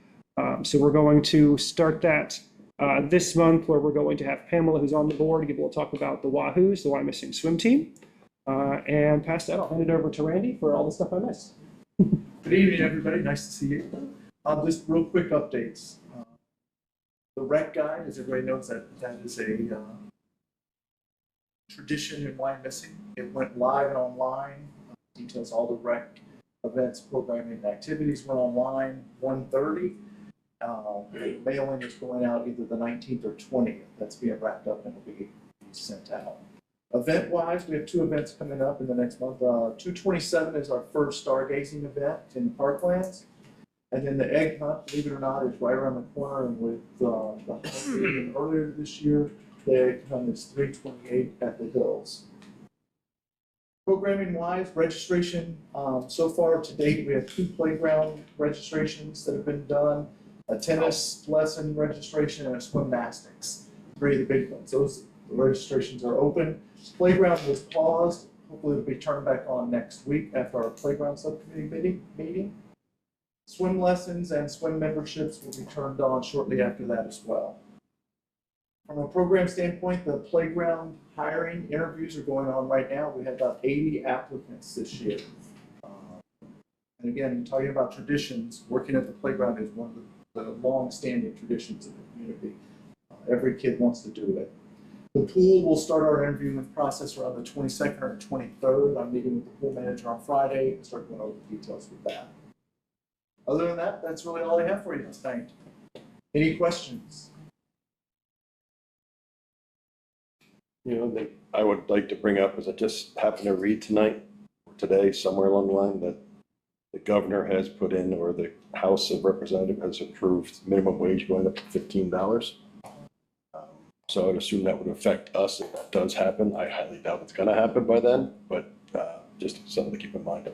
So we're going to start that this month, where we're going to have Pamela, who's on the board, give a little talk about the Wahoos, the Wyomissing swim team. And past that, I'll hand it over to Randy for all the stuff I missed. Good evening, everybody. Nice to see you. Just real quick updates. The rec guide, as everybody knows, that is a tradition in Wyomissing. It went live and online. Details all the rec events, programming, and activities went online 1:30. The mailing is going out either the 19th or 20th. That's being wrapped up and will be sent out. Event-wise, we have 2 events coming up in the next month. 2/27 is our first stargazing event in the Parklands. And then the egg hunt, believe it or not, is right around the corner. And with the hunt earlier this year, the egg hunt is 3/28 at the Hills. Programming-wise, registration, so far to date, we have 2 playground registrations that have been done, a tennis lesson registration, and a swimnastics. 3 of the big ones. Those registrations are open. Playground was paused. Hopefully it'll be turned back on next week after our playground subcommittee meeting. Swim lessons and swim memberships will be turned on shortly after that as well. From a program standpoint, the playground hiring interviews are going on right now. We had about 80 applicants this year. And again, talking about traditions, working at the playground is one of the long-standing traditions of the community. Every kid wants to do it. The pool will start our interviewing process around the 22nd or 23rd. I'm meeting with the pool manager on Friday and start going over the details with that. Other than that, that's really all I have for you tonight. Any questions? You know, I would like to bring up, as I just happened to read tonight, or today, somewhere along the line, that the governor has put in, or the House of Representatives has approved minimum wage going up to $15. So I'd assume that would affect us if that does happen. I highly doubt it's gonna happen by then, but just something to keep in mind.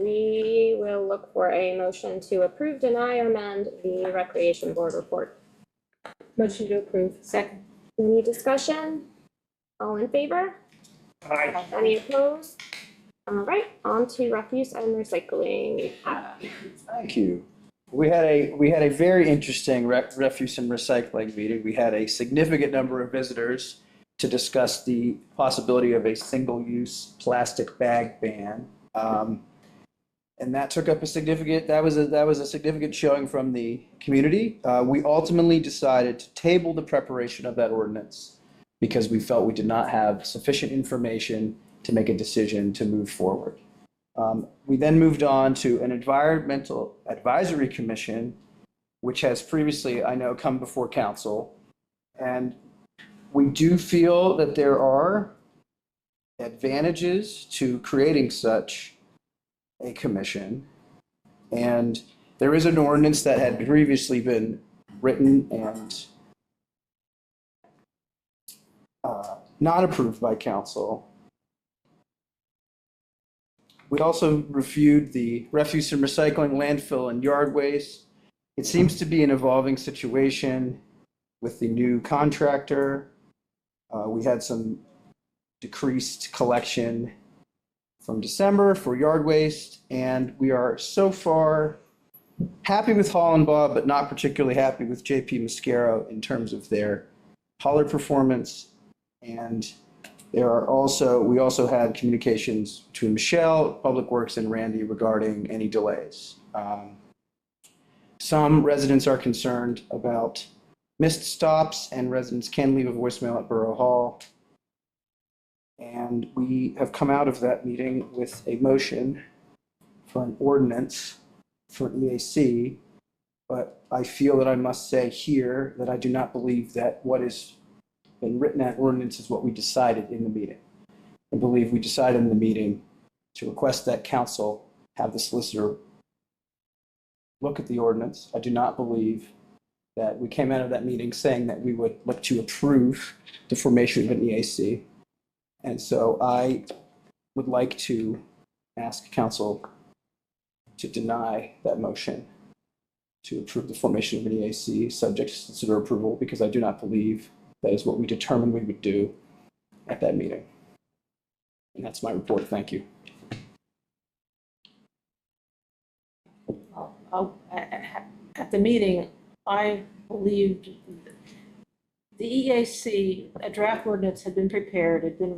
We will look for a motion to approve, deny, or amend the Recreation Board report. Motion to approve. Second. Any discussion? All in favor? Aye. Any opposed? All right, on to refuse and recycling. Thank you. We had a very interesting refuse and recycling meeting. We had a significant number of visitors to discuss the possibility of a single-use plastic bag ban. And that took up a significant, that was a significant showing from the community. We ultimately decided to table the preparation of that ordinance because we felt we did not have sufficient information to make a decision to move forward. We then moved on to an environmental advisory commission, which has previously, I know, come before council. And we do feel that there are advantages to creating such a commission. And there is an ordinance that had previously been written and not approved by council. We also reviewed the refuse and recycling, landfill, and yard waste. It seems to be an evolving situation with the new contractor. We had some decreased collection from December for yard waste, and we are so far happy with Hollenbaugh, but not particularly happy with JP Mascaro in terms of their hauler performance. And we also had communications between Michelle, Public Works, and Randy regarding any delays. Some residents are concerned about missed stops, and residents can leave a voicemail at Borough Hall. And we have come out of that meeting with a motion for an ordinance for an EAC, but I feel that I must say here that I do not believe that what has been written at ordinance is what we decided in the meeting. I believe we decided in the meeting to request that council have the solicitor look at the ordinance. I do not believe that we came out of that meeting saying that we would look to approve the formation of an EAC. And so I would like to ask council to deny that motion to approve the formation of an EAC subject to solicitor approval, because I do not believe that is what we determined we would do at that meeting. And that's my report. Thank you. At the meeting, I believed the EAC, a draft ordinance had been prepared, had been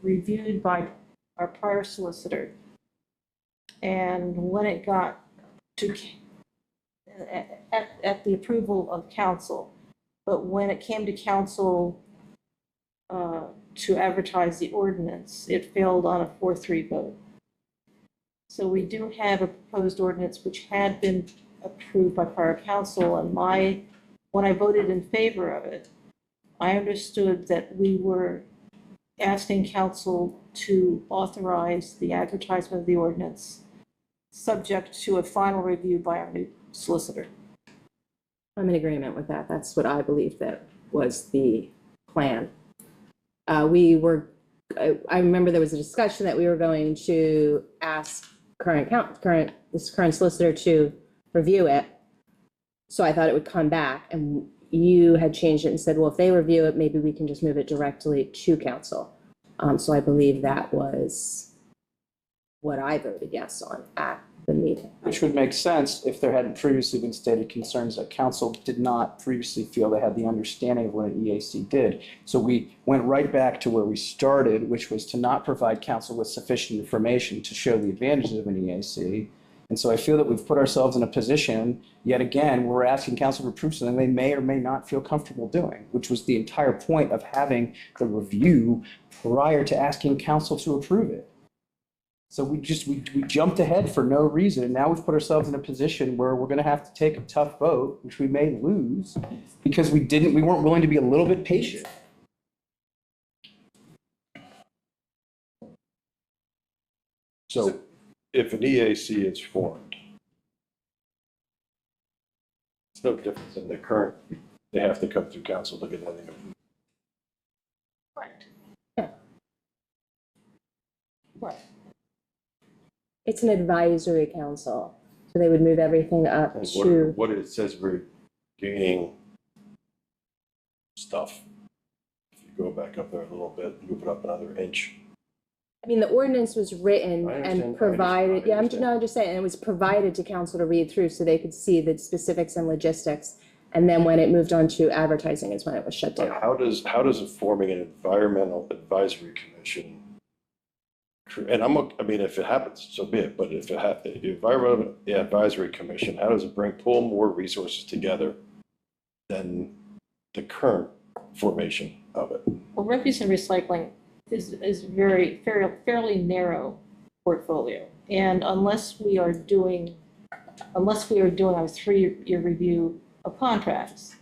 reviewed by our prior solicitor. And when it got to, at the approval of council, but when it came to council to advertise the ordinance, it failed on a 4-3 vote. So we do have a proposed ordinance which had been approved by prior council, and when I voted in favor of it, I understood that we were asking council to authorize the advertisement of the ordinance, subject to a final review by our new solicitor. I'm in agreement with that. That's what I believe that was the plan. I remember there was a discussion that we were going to ask this current solicitor to review it. So I thought it would come back, and you had changed it and said, well, if they review it, maybe we can just move it directly to council. So I believe that was what I voted yes on at the meeting. Which would make sense if there hadn't previously been stated concerns that council did not previously feel they had the understanding of what an EAC did. So we went right back to where we started, which was to not provide council with sufficient information to show the advantages of an EAC. And so I feel that we've put ourselves in a position, yet again, where we're asking council to approve something they may or may not feel comfortable doing, which was the entire point of having the review prior to asking council to approve it. So we jumped ahead for no reason, and now we've put ourselves in a position where we're going to have to take a tough vote, which we may lose, because we weren't willing to be a little bit patient. So if an EAC is formed, it's no different than the current, they have to come through council to get anything approved. Correct. Yeah. Right. It's an advisory council, so they would move everything up And to, what it says, we're gaining stuff. If you go back up there a little bit, move it up another inch. I mean, the ordinance was written I understand, and provided, I understand. I'm just saying, it was provided to council to read through so they could see the specifics and logistics. And then when it moved on to advertising is when it was shut But down. how does it forming an environmental advisory commission? And I mean, if it happens, so be it, but if it happens, the environmental advisory commission, how does it pull more resources together than the current formation of it? Well, refuse and recycling is fairly narrow portfolio. And unless we are doing a 3-year review of contracts,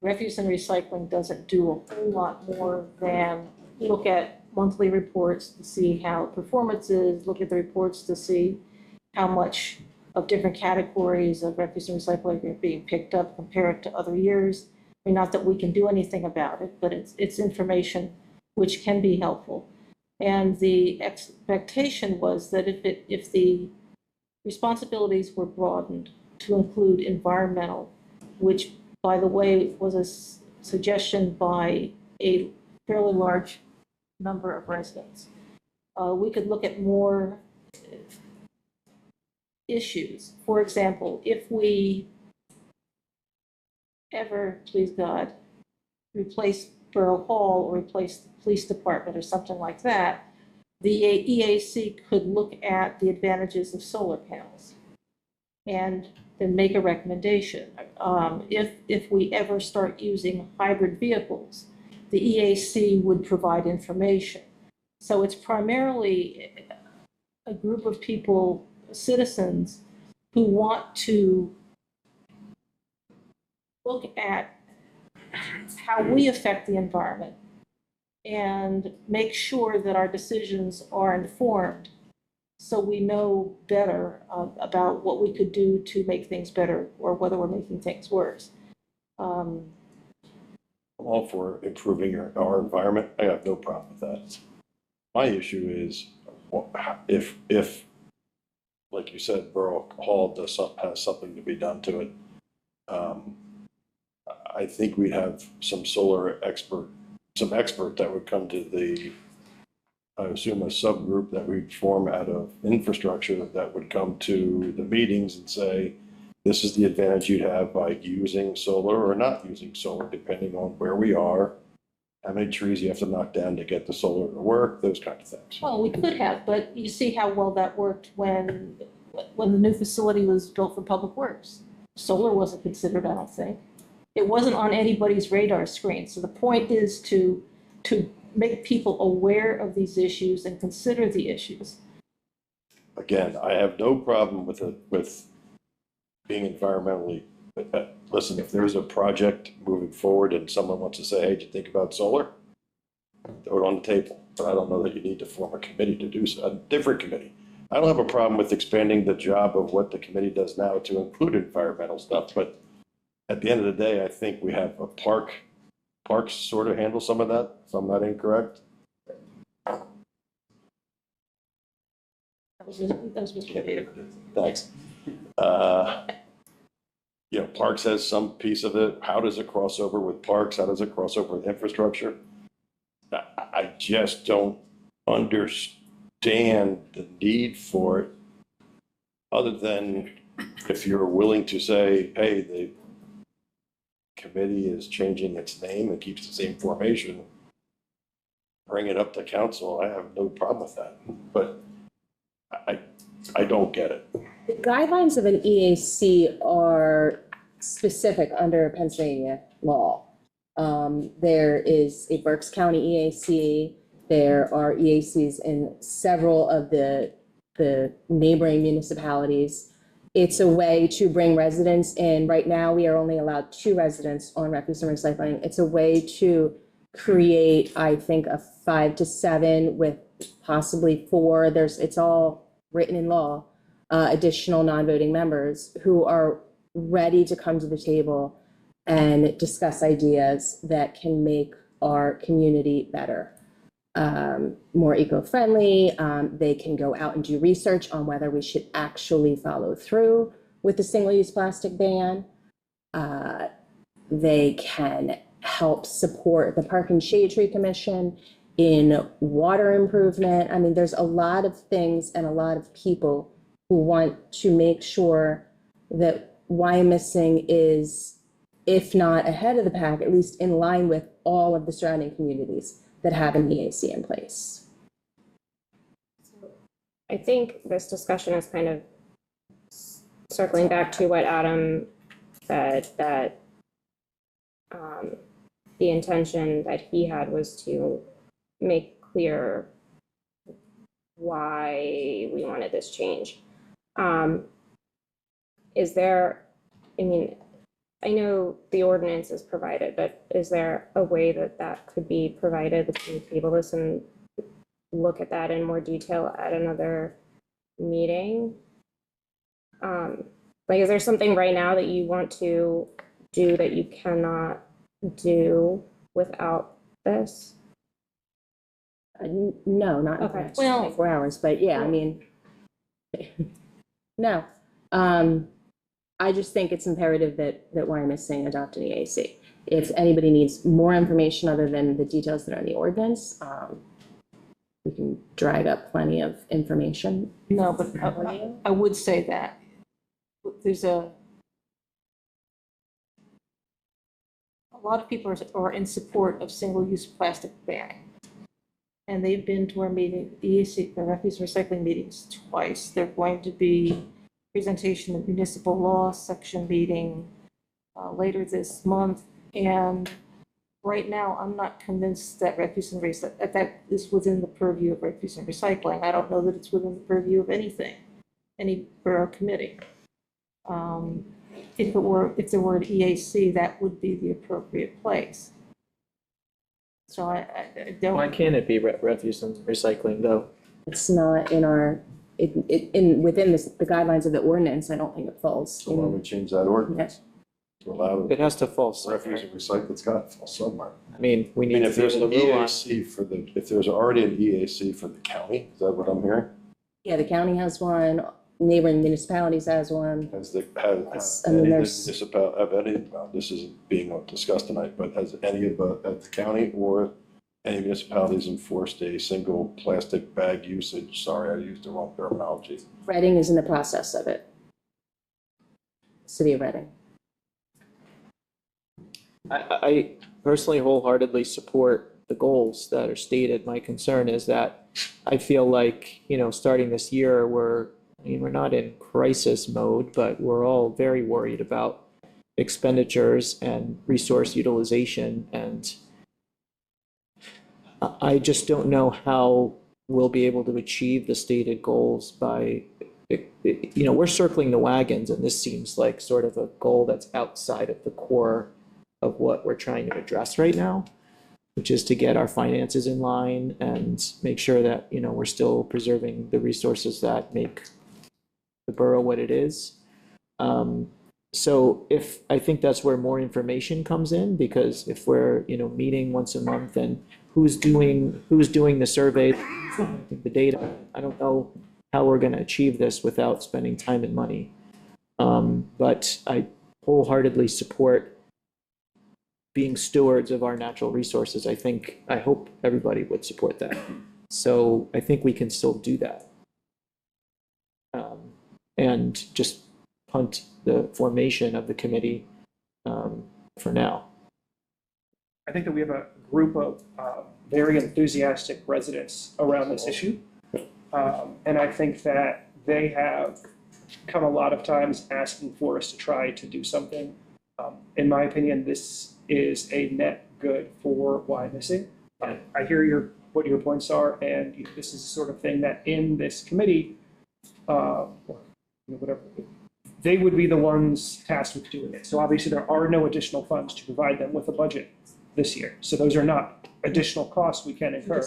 refuse and recycling doesn't do a whole lot more than look at monthly reports to see how performance is, look at the reports to see how much of different categories of refuse and recycling are being picked up compared to other years. I mean, not that we can do anything about it, but it's information which can be helpful. And the expectation was that if the responsibilities were broadened to include environmental, which, by the way, was a suggestion by a fairly large number of residents, we could look at more issues. For example, if we ever, please God, replace Borough Hall or replace the police department or something like that, the EAC could look at the advantages of solar panels and then make a recommendation. If we ever start using hybrid vehicles, the EAC would provide information. So it's primarily a group of people, citizens, who want to look at how we affect the environment and make sure that our decisions are informed so we know better about what we could do to make things better or whether we're making things worse. I'm all for improving our environment. I have no problem with that. My issue is if like you said, Borough Hall has something to be done to it. I think we'd have some expert that would come to the, I assume, a subgroup that we'd form out of infrastructure that would come to the meetings and say, this is the advantage you'd have by using solar or not using solar, depending on where we are, how many trees you have to knock down to get the solar to work, those kind of things. Well, we could have, but you see how well that worked when the new facility was built for Public Works. Solar wasn't considered, I don't think. It wasn't on anybody's radar screen. So the point is to make people aware of these issues and consider the issues. Again, I have no problem with being environmentally, listen, if there's a project moving forward and someone wants to say, hey, did you think about solar? Throw it on the table, but I don't know that you need to form a committee to do so, a different committee. I don't have a problem with expanding the job of what the committee does now to include environmental stuff, but at the end of the day, I think we have a parks sort of handle some of that, if I'm not incorrect. That was Mr. David. Thanks. Parks has some piece of it. How does it cross over with parks? How does it cross over with infrastructure? I just don't understand the need for it, other than if you're willing to say, hey, the committee is changing its name and keeps the same formation, bring it up to council. I have no problem with that, but I don't get it. The guidelines of an EAC are specific under Pennsylvania law. There is a Berks County EAC. There are EACs in several of the neighboring municipalities. It's a way to bring residents in. Right now, we are only allowed 2 residents on refuse and recycling. It's a way to create, I think, a 5 to 7 with possibly 4. It's all written in law, additional non-voting members who are ready to come to the table and discuss ideas that can make our community better, more eco-friendly. They can go out and do research on whether we should actually follow through with the single-use plastic ban. They can help support the Park and Shade Tree Commission in water improvement. I mean, there's a lot of things and a lot of people who want to make sure that Wyomissing is, if not ahead of the pack, at least in line with all of the surrounding communities that have an EAC in place. I think this discussion is kind of circling back to what Adam said, that the intention that he had was to make clear why we wanted this change. Is there, I mean, I know the ordinance is provided, but is there a way that that could be provided? We can table this and look at that in more detail at another meeting. Like, is there something right now that you want to do that you cannot do without this? No, not in the Okay. next Well- 24 hours, but yeah, I mean, no. I just think it's imperative that Wyomissing adopt an EAC. If anybody needs more information other than the details that are in the ordinance, we can drag up plenty of information. No, but I would say that there's a lot of people are in support of single-use plastic banning. And they've been to our meeting, EAC, the refuse and recycling meetings twice. They're going to be presentation of municipal law section meeting later this month. And right now, I'm not convinced that refuse and recycling, that is within the purview of refuse and recycling. I don't know that it's within the purview of anything, any borough committee. If there were an EAC, that would be the appropriate place. So I don't. Why can't it be refuse and recycling though? It's not in our, within the guidelines of the ordinance, I don't think it falls. So why don't we change that ordinance to allow It has to fall somewhere. refuse and recycle? It's got to fall somewhere. I mean, we I need mean, to if be there's able an to rule on. EAC if there's already an EAC for the county, is that what I'm hearing? Yeah, the county has one, neighboring municipalities has one. Has the, Yes, has I mean, any of the there's- this isn't being discussed tonight, but has any of the county or any municipalities enforced a single plastic bag usage? Sorry, I used the wrong terminology. Reading is in the process of it. City of Reading. I personally wholeheartedly support the goals that are stated. My concern is that I feel like, starting this year, we're not in crisis mode, but we're all very worried about expenditures and resource utilization. And I just don't know how we'll be able to achieve the stated goals by, we're circling the wagons, and this seems like sort of a goal that's outside of the core of what we're trying to address right now, which is to get our finances in line and make sure that, we're still preserving the resources that make the borough what it is. So I think that's where more information comes in, because if we're, meeting once a month, and who's doing the survey, the data, I don't know how we're going to achieve this without spending time and money. But I wholeheartedly support being stewards of our natural resources. I hope everybody would support that. So I think we can still do that. And just punt the formation of the committee for now. I think that we have a group of very enthusiastic residents around this issue. And I think that they have come a lot of times asking for us to try to do something. In my opinion, this is a net good for Wyomissing. I hear what your points are, and this is the sort of thing that in this committee, whatever, they would be the ones tasked with doing it. So obviously there are no additional funds to provide them with a budget this year. So those are not additional costs we can incur.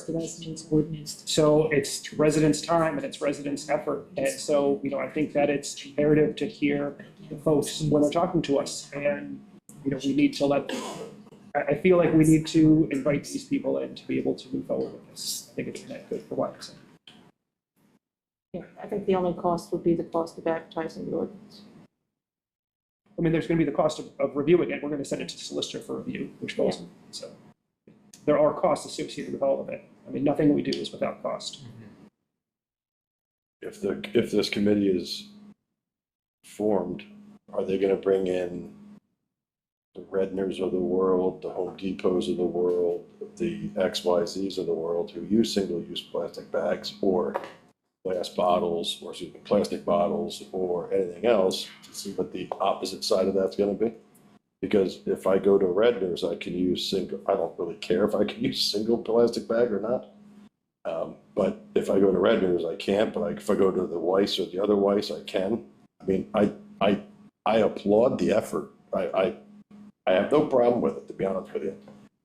So it's residents' time and it's residents' effort. And so, I think that it's imperative to hear the folks when they're talking to us. And, we need to I feel like we need to invite these people in to be able to move forward with this. I think it's net good for Wyomissing. Yeah, I think the only cost would be the cost of advertising the ordinance. I mean, there's going to be the cost of reviewing it. We're going to send it to the solicitor for review, which goes, so there are costs associated with all of it. I mean, nothing we do is without cost. If this committee is formed, are they gonna bring in the Redners of the world, the Home Depots of the world, the XYZs of the world who use single-use plastic bags or glass bottles, or plastic bottles, or anything else, to see what the opposite side of that's gonna be? Because if I go to Redner's, I can use I don't really care if I can use single plastic bag or not. But if I go to Redner's, I can't, but if I go to the Weiss or the other Weiss, I can. I mean, I applaud the effort. I have no problem with it, to be honest with you,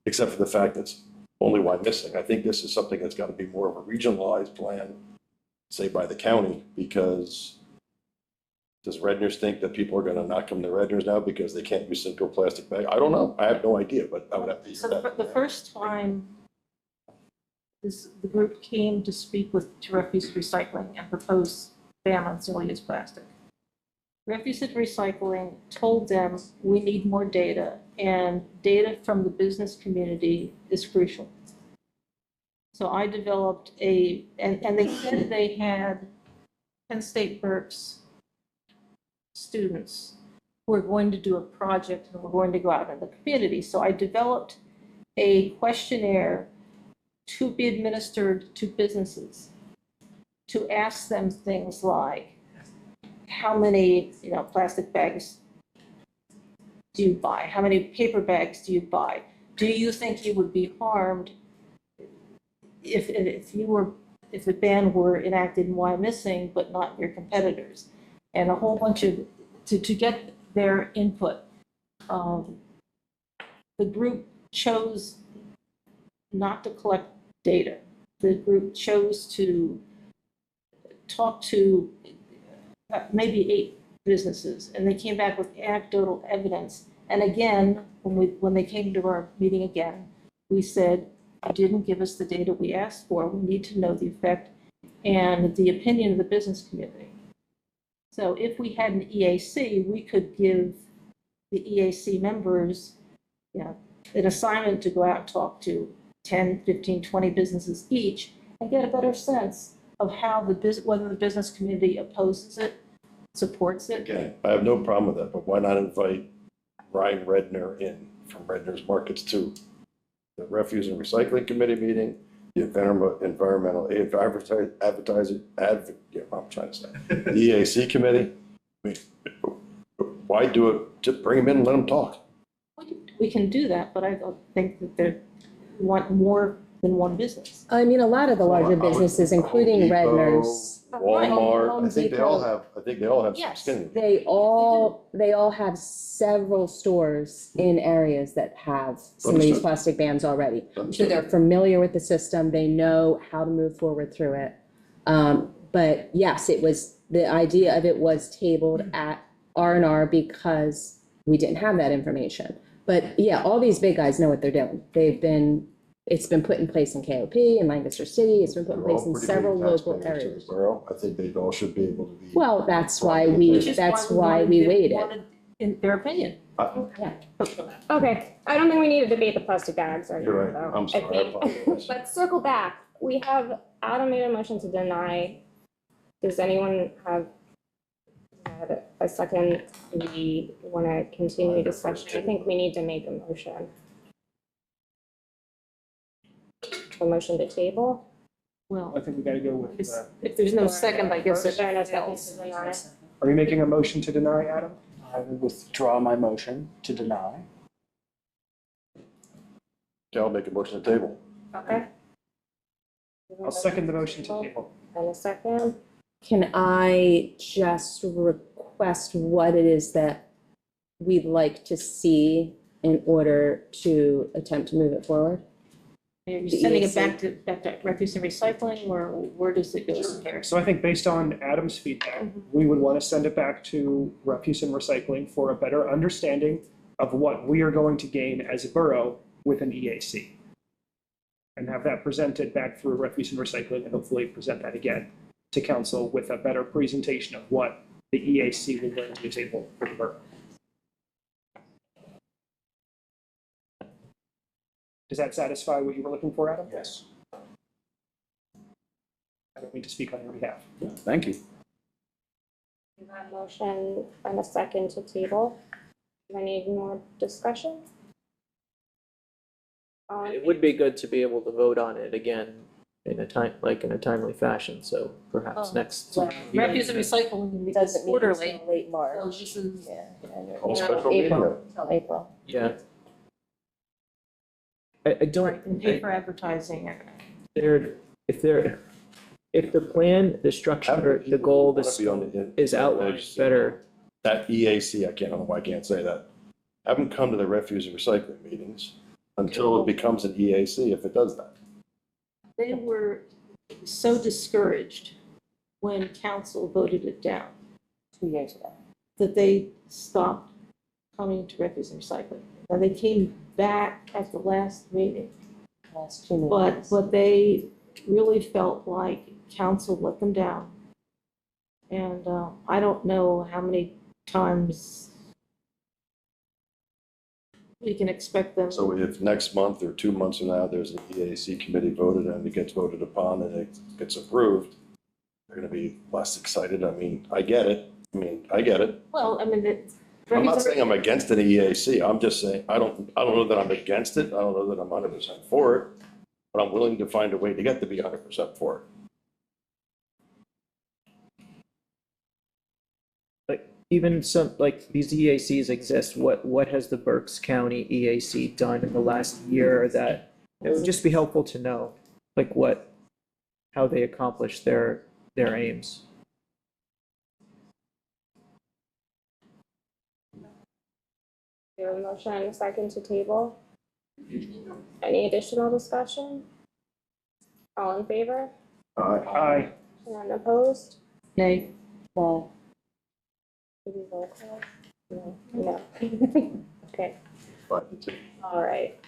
except for the fact that it's only Wyomissing. I think this is something that's got to be more of a regionalized plan, say by the county, because does Redner's think that people are going to not come to Redner's now because they can't use single plastic bag? I don't know. I have no idea, but I would have to hear that. The first time the group came to speak with Refuse Recycling and propose ban on single-use plastic. Refuse and Recycling told them we need more data, and data from the business community is crucial. So I developed and they said they had Penn State Berks students who are going to do a project and we're going to go out in the community. So I developed a questionnaire to be administered to businesses to ask them things like, how many plastic bags do you buy? How many paper bags do you buy? Do you think you would be harmed if the ban were enacted in Wyomissing but not your competitors? And a whole bunch of to get their input. The group chose not to collect data. The group chose to talk to maybe 8 businesses, and they came back with anecdotal evidence. And again, when they came to our meeting again, we said, you didn't give us the data we asked for. We need to know the effect and the opinion of the business community. So if we had an EAC, we could give the EAC members, an assignment to go out and talk to 10, 15, 20 businesses each and get a better sense of how whether the business community opposes it, supports it. Again, I have no problem with that, but why not invite Ryan Redner in from Redner's Markets too? The Refuse and Recycling Committee meeting, the Environmental Advertising, I'm trying to say, the EAC Committee. I mean, why do it? Just bring them in and let them talk. We can do that, but I don't think that they want more than one business. I mean, a lot of the larger Well, I would- businesses, Home including Depot, Redner's, Walmart, Home I think they Depot. all have some Yes. skinny. they all have several stores in areas that have some of these Understood. plastic bans already. So Understood. they're familiar with the system, they know how to move forward through it. But yes, the idea of it was tabled at R&R because we didn't have that information. But yeah, all these big guys know what they're doing. It's been put in place in KOP, in Lancaster City, it's been put in They're all place in pretty several big local taxpayers to the areas. borough. I think they all should be able to be. Well, that's why Which is that's we why wanted we to- waited. wanted, in their opinion. Okay, I don't think we need to debate the plastic bags right now, You're right. though. I'm sorry, I think. apologize. Let's circle back. We have, Adam made a motion to deny. Does anyone have had a second? We want to continue discussion. I think we need to make a motion. A motion to table? Well, I think we gotta go with, if there's no second, I guess Is there no it second fails. to deny? are we making a motion to deny, Adam? I will withdraw my motion to deny. Okay, I'll make a motion to table. Okay. I'll second the motion to table. And a second. Can I just request what it is that we'd like to see in order to attempt to move it forward? Are you The sending it EAC. back to refuse and recycling, or where does it go from here? So I think based on Adam's feedback, we would want to send it back to refuse and recycling for a better understanding of what we are going to gain as a borough with an EAC. And have that presented back through refuse and recycling, and hopefully present that again to council with a better presentation of what the EAC will bring to the table for the borough. Does that satisfy what you were looking for, Adam? Yes. I don't mean to speak on your behalf. Thank you. We have a motion and a second to table. Do I need more discussion? It would be good to be able to vote on it again in a timely fashion, so perhaps next. Refuse and recycling meets Doesn't mean quarterly. until late March. So this is, All special meeting. April, till April. Yeah. I don't, and pay for advertising. if the plan, the structure, the goal, the scope is outlined better. That EAC, I don't know why I can't say that. Have them come to the refuse and recycling meetings until it becomes an EAC if it does that. They were so discouraged when council voted it down 2 years ago. that they stopped coming to refuse and recycling. Now, they came back at the last meeting, Last 2 but, meetings. but they really felt like council let them down. And I don't know how many times we can expect them. So if next month or 2 months from now, there's an EAC committee voted and it gets voted upon and it gets approved, they're gonna be less excited. I mean, I get it. Well, I mean, it's. I'm not saying I'm against an EAC. I'm just saying, I don't know that I'm against it. I don't know that I'm 100% for it, but I'm willing to find a way to get to be 100% for it. Like, even some, like, these EACs exist, what has the Berks County EAC done in the last year that, it would just be helpful to know, like, how they accomplish their aims. We have a motion and a second to table. Any additional discussion? All in favor? Aye. None opposed? Nay. No. Did we roll call? No. No. Okay, 5-2. all right.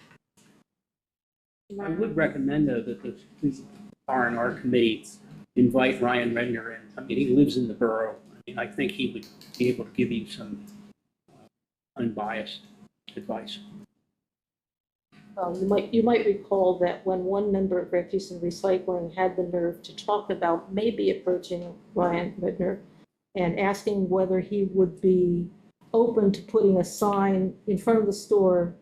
I would recommend, though, that the R&R committee invite Ryan Redner in. I mean, he lives in the borough. I mean, I think he would be able to give you some unbiased advice. You might recall that when one member of Refuse and Recycling had the nerve to talk about maybe approaching Ryan Redner and asking whether he would be open to putting a sign in front of the store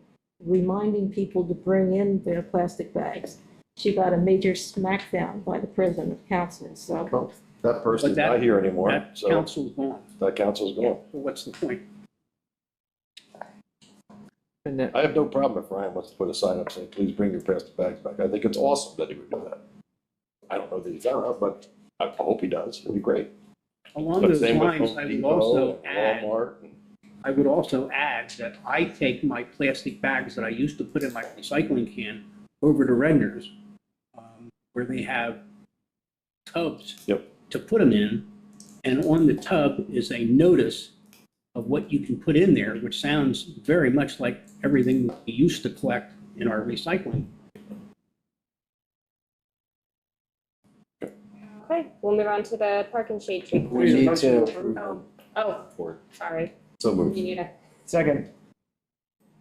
reminding people to bring in their plastic bags, she got a major smackdown by the president of council, so. Well, that person's But that- not here anymore, That so council's gone. that council's gone. So what's the point? And And I have no problem if Ryan wants to put a sign up saying, please bring your plastic bags back. I think it's awesome that he would do that. I don't know that he's done it, but I hope he does. It'd be great. Along But those same with lines, Home I would Depot also and add, Walmart and- I would also add that I take my plastic bags that I used to put in my recycling can over to Redner's, where they have tubs Yep. to put them in, and on the tub is a notice of what you can put in there, which sounds very much like everything we used to collect in our recycling. Okay, we'll move on to the park and shade tree. We need to, Oh, sorry. So moved. You need a, Second.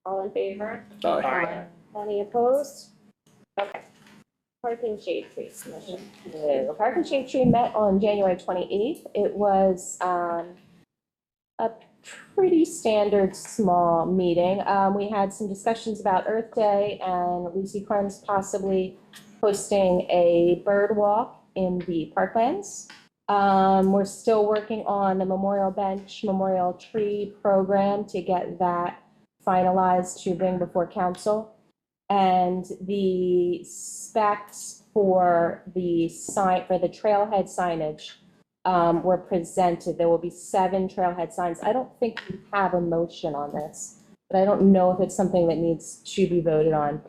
all in favor? Aye. Any opposed? Okay. Park and shade tree submission. The Park and Shade Tree met on January 28th. It was a pretty standard small meeting. We had some discussions about Earth Day and Lucy Crumbs possibly hosting a bird walk in the parklands. We're still working on the Memorial Bench, Memorial Tree program to get that finalized to bring before council. And the specs for the sign, for the trailhead signage were presented. There will be 7 trailhead signs. I don't think we have a motion on this, but I don't know if it's something that needs to be voted on.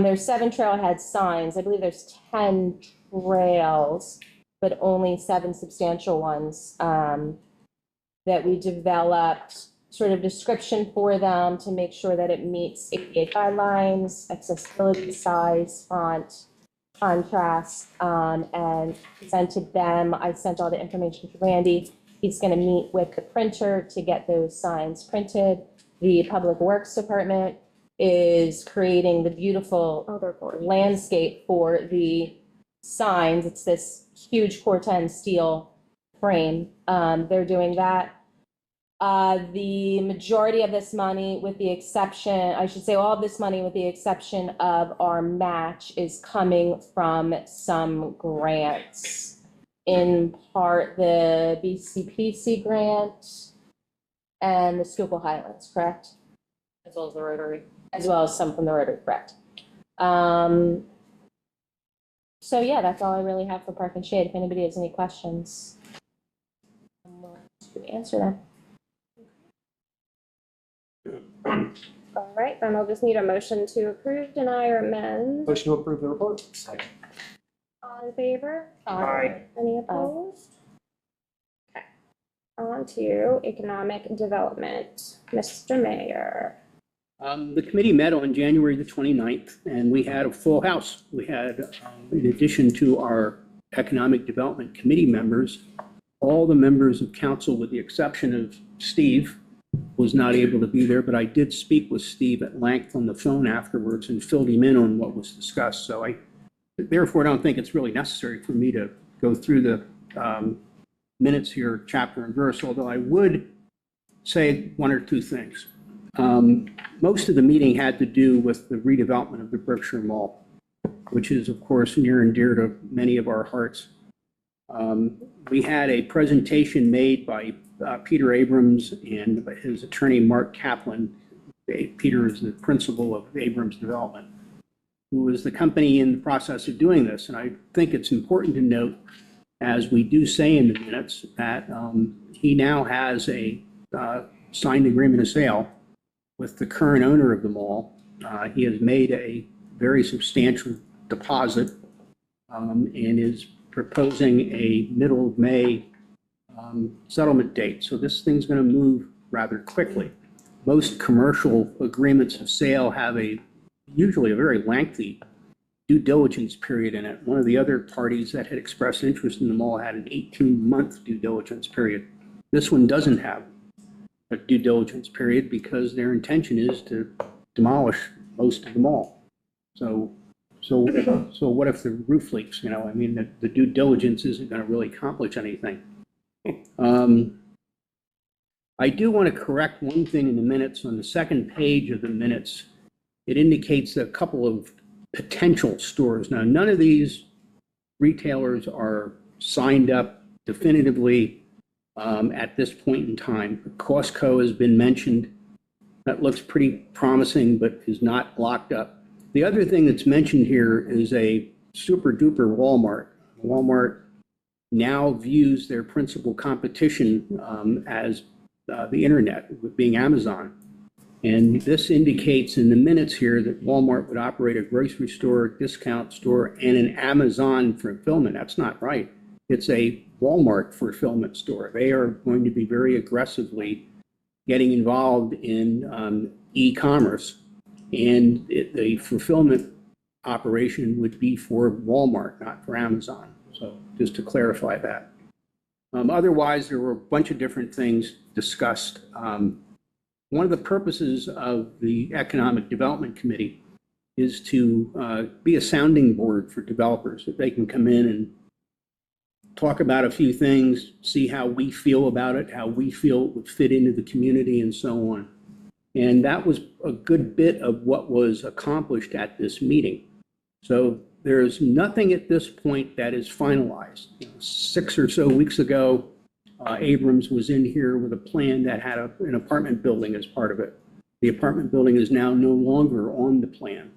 There's 7 trailhead signs. I believe there's 10 trails, but only 7 substantial ones that we developed sort of description for them to make sure that it meets ADA guidelines, accessibility, size, font, contrast, and presented them. I sent all the information to Randy. He's going to meet with the printer to get those signs printed. The Public Works Department is creating the beautiful landscape for the signs. It's this huge Corten steel frame. They're doing that. The majority of this money, with the exception, I should say all of this money with the exception of our match, is coming from some grants. In part, the BCPC grant and the Schuylkill Highlands, correct? As well as the Rotary. As well as some from the Rotary, correct? So yeah, that's all I really have for Park and Shade. If anybody has any questions, I'm willing to answer them. All right, then I'll just need a motion to approve, deny, or amend. Motion to approve the report. Second. All in favor? Aye. Any opposed? Okay. On to economic development. Mr. Mayor. The committee met on January the 29th, and we had a full house. We had, in addition to our Economic Development Committee members, all the members of council, with the exception of Steve, was not able to be there, but I did speak with Steve at length on the phone afterwards and filled him in on what was discussed. So I therefore don't think it's really necessary for me to go through the minutes here, chapter and verse, although I would say 1 or 2 things. Most of the meeting had to do with the redevelopment of the Berkshire Mall, which is, of course, near and dear to many of our hearts. We had a presentation made by Peter Abrams and his attorney, Mark Kaplan. Peter is the principal of Abrams Development, who is the company in the process of doing this. And I think it's important to note, as we do say in the minutes, that he now has a signed agreement of sale with the current owner of the mall. He has made a very substantial deposit and is proposing a middle of May settlement date. So this thing's going to move rather quickly. Most commercial agreements of sale have usually a very lengthy due diligence period in it. One of the other parties that had expressed interest in the mall had an 18-month due diligence period. This one doesn't have a due diligence period because their intention is to demolish most of the mall. So what if the roof leaks? I mean, the due diligence isn't going to really accomplish anything. I do want to correct one thing in the minutes. On the second page of the minutes, it indicates a couple of potential stores. Now, none of these retailers are signed up definitively at this point in time. Costco has been mentioned. That looks pretty promising, but is not locked up. The other thing that's mentioned here is a super duper Walmart. Walmart now views their principal competition as the internet, with being Amazon. And this indicates in the minutes here that Walmart would operate a grocery store, discount store, and an Amazon fulfillment. That's not right. It's a Walmart fulfillment store. They are going to be very aggressively getting involved in e-commerce, and the fulfillment operation would be for Walmart, not for Amazon. So just to clarify that. Otherwise, there were a bunch of different things discussed. One of the purposes of the Economic Development Committee is to be a sounding board for developers, that they can come in and talk about a few things, see how we feel about it, how we feel it would fit into the community, and so on. And that was a good bit of what was accomplished at this meeting. So there's nothing at this point that is finalized. 6 or so weeks ago, Abrams was in here with a plan that had an apartment building as part of it. The apartment building is now no longer on the plan.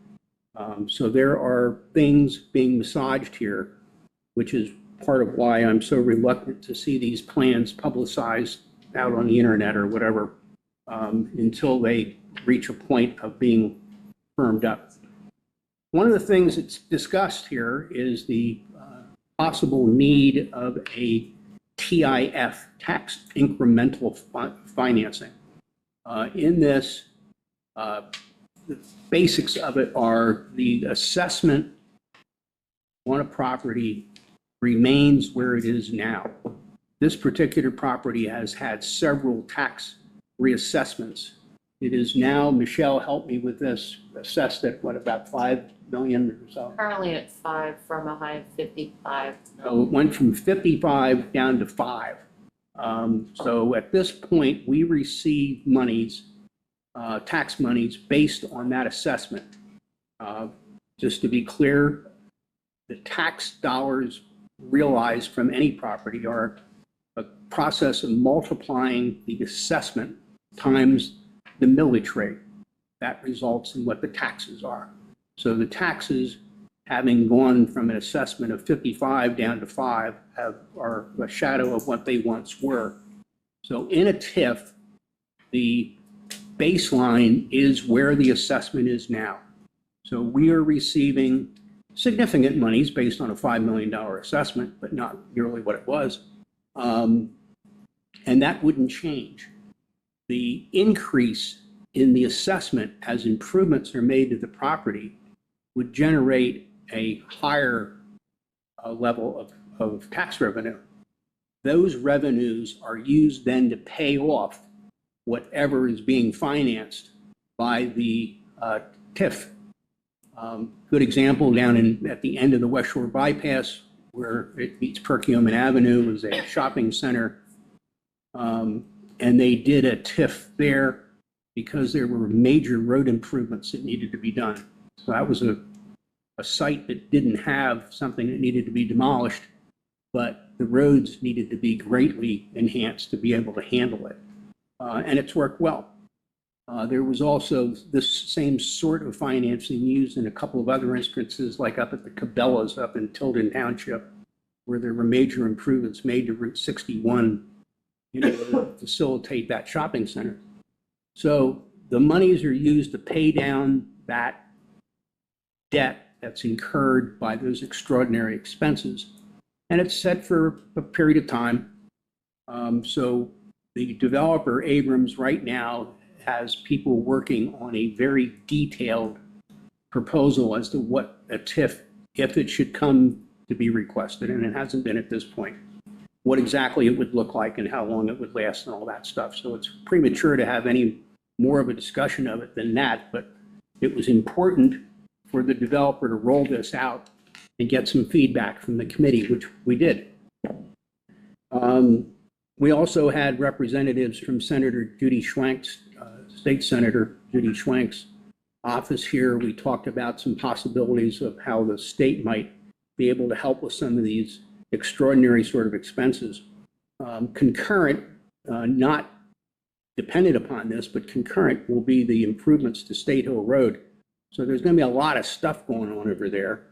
So there are things being massaged here, which is part of why I'm so reluctant to see these plans publicized out on the internet or whatever until they reach a point of being firmed up. One of the things that's discussed here is the possible need of a TIF, tax incremental financing. In this, the basics of it are the assessment on a property remains where it is now. This particular property has had several tax reassessments. It is now, Michelle helped me with this, assessed at what, about 5 million or so? Currently at 5 from a high of 55. So it went from 55 down to 5. So at this point, we receive monies, tax monies based on that assessment. Just to be clear, the tax dollars realized from any property are a process of multiplying the assessment times the millage rate. That results in what the taxes are. So the taxes, having gone from an assessment of 55 down to 5, are a shadow of what they once were. So in a TIF, the baseline is where the assessment is now. So we are receiving significant monies based on a $5 million assessment, but not nearly what it was. And that wouldn't change. The increase in the assessment as improvements are made to the property would generate a higher level of tax revenue. Those revenues are used then to pay off whatever is being financed by the TIF. Good example down at the end of the West Shore Bypass, where it meets Perkiomen Avenue, is a shopping center. And they did a TIF there because there were major road improvements that needed to be done. So that was a site that didn't have something that needed to be demolished, but the roads needed to be greatly enhanced to be able to handle it. And it's worked well. There was also this same sort of financing used in a couple of other instances, like up at the Cabela's up in Tilden Township, where there were major improvements made to Route 61 in order to facilitate that shopping center. So the monies are used to pay down that debt that's incurred by those extraordinary expenses. And it's set for a period of time. So the developer, Abrams, right now has people working on a very detailed proposal as to what a TIF, if it should come to be requested, and it hasn't been at this point, what exactly it would look like and how long it would last and all that stuff. So it's premature to have any more of a discussion of it than that, but it was important for the developer to roll this out and get some feedback from the committee, which we did. We also had representatives from Senator Judy Schwenk's, State Senator Judy Schwenk's office here. We talked about some possibilities of how the state might be able to help with some of these extraordinary sort of expenses. Concurrent, not dependent upon this, but concurrent will be the improvements to State Hill Road. So there's going to be a lot of stuff going on over there.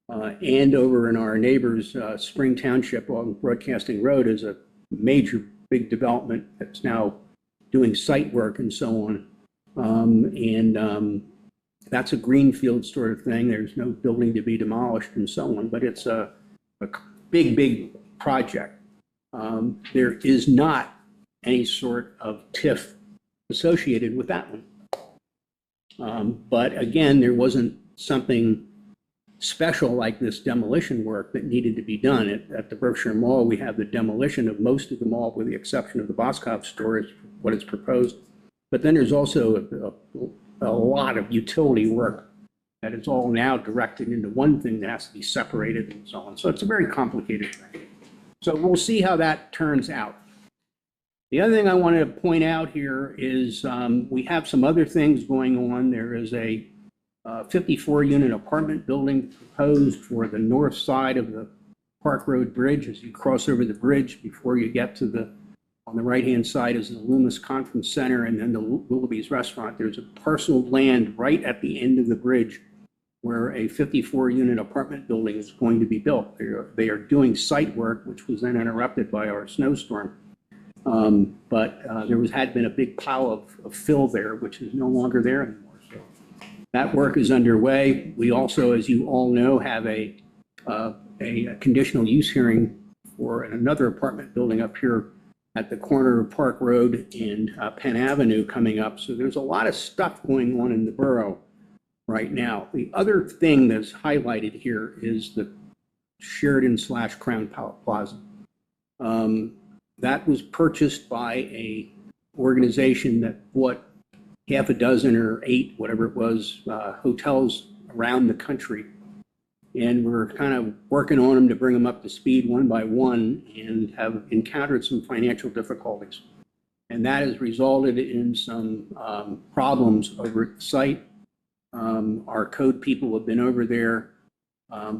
And over in our neighbors, Spring Township on Broadcasting Road is a major big development that's now doing site work and so on. That's a greenfield sort of thing. There's no building to be demolished and so on, but it's a big project. There is not any sort of TIF associated with that one. But again, there wasn't something special like this demolition work that needed to be done. At the Berkshire Mall, we have the demolition of most of the mall with the exception of the Boscov store is what is proposed. But then there's also a lot of utility work that is all now directed into one thing that has to be separated and so on. So it's a very complicated thing. So we'll see how that turns out. The other thing I wanted to point out here is we have some other things going on. There is a 54-unit apartment building proposed for the north side of the Park Road Bridge. As you cross over the bridge before you get to on the right-hand side is the Loomis Conference Center and then the Willoughby's Restaurant. There's a parcel of land right at the end of the bridge where a 54-unit apartment building is going to be built. They are doing site work, which was then interrupted by our snowstorm. But there had been a big pile of fill there, which is no longer there anymore. So that work is underway. We also, as you all know, have a conditional use hearing for another apartment building up here at the corner of Park Road and Penn Avenue coming up. So there's a lot of stuff going on in the borough right now. The other thing that's highlighted here is the Sheridan/Crown Plaza. That was purchased by a organization that bought half a dozen or 8, whatever it was, hotels around the country. And we're kind of working on them to bring them up to speed one by one and have encountered some financial difficulties. And that has resulted in some problems over at the site. Our code people have been over there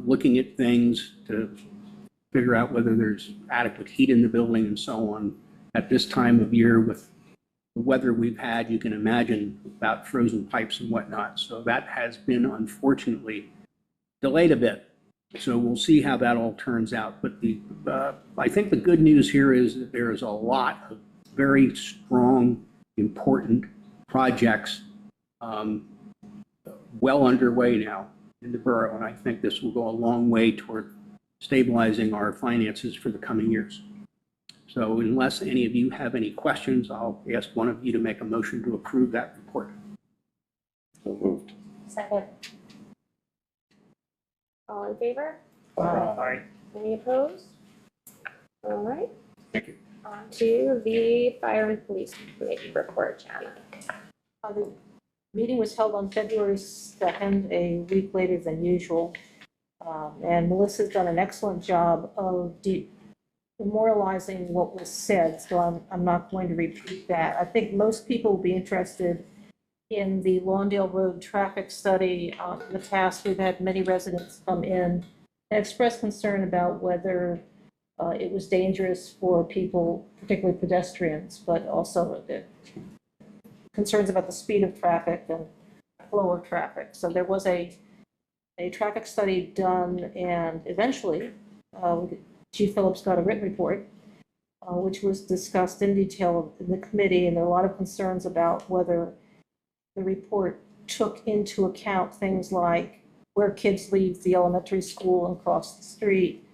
looking at things to figure out whether there's adequate heat in the building and so on. At this time of year with the weather we've had, you can imagine about frozen pipes and whatnot. So that has been unfortunately delayed a bit. So we'll see how that all turns out. But I think the good news here is that there is a lot of very strong, important projects well underway now in the borough. And I think this will go a long way toward stabilizing our finances for the coming years. So unless any of you have any questions, I'll ask one of you to make a motion to approve that report. So moved. Second. All in favor? Aye. Any opposed? All right. Thank you. On to the Fire and Police Committee report, Jana. The meeting was held on February 2nd, a week later than usual. And Melissa's done an excellent job of memorializing what was said, so I'm not going to repeat that. I think most people will be interested in the Lawndale Road traffic study. In the past, we've had many residents come in and express concern about whether it was dangerous for people, particularly pedestrians, but also concerns about the speed of traffic and flow of traffic. So there was a traffic study done, and eventually Chief Phillips got a written report, which was discussed in detail in the committee, and there are a lot of concerns about whether the report took into account things like where kids leave the elementary school and cross the street,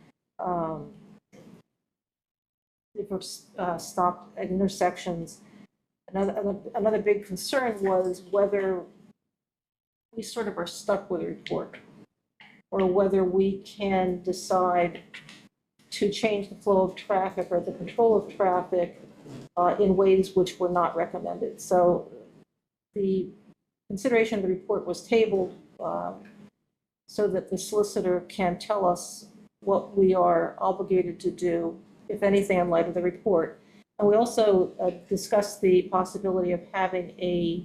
if it's stopped at intersections. Another big concern was whether we sort of are stuck with a report, or whether we can decide to change the flow of traffic or the control of traffic in ways which were not recommended. So the consideration of the report was tabled so that the solicitor can tell us what we are obligated to do, if anything, in light of the report. And we also discussed the possibility of having a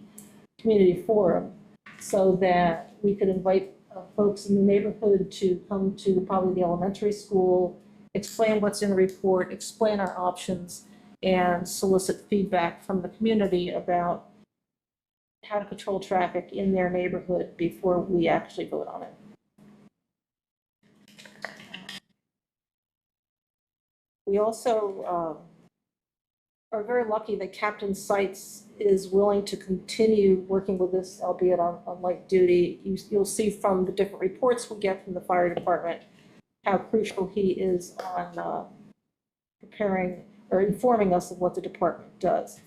community forum so that we could invite folks in the neighborhood to come to probably the elementary school, explain what's in the report, explain our options, and solicit feedback from the community about how to control traffic in their neighborhood before we actually vote on it. We also are very lucky that Captain Sites is willing to continue working with us, albeit on light duty. You'll see from the different reports we get from the fire department how crucial he is on preparing or informing us of what the department does.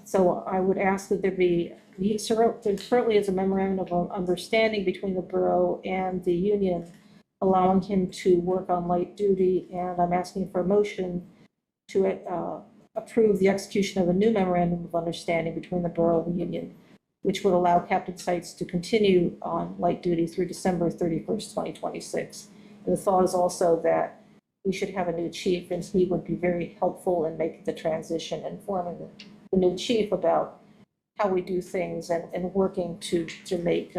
So I would ask that there currently is a memorandum of understanding between the borough and the union allowing him to work on light duty, and I'm asking for a motion to approve the execution of a new memorandum of understanding between the borough and the union, which would allow Captain Sites to continue on light duty through December 31st, 2026. And the thought is also that we should have a new chief, and he would be very helpful in making the transition, informing the new chief about how we do things and working to make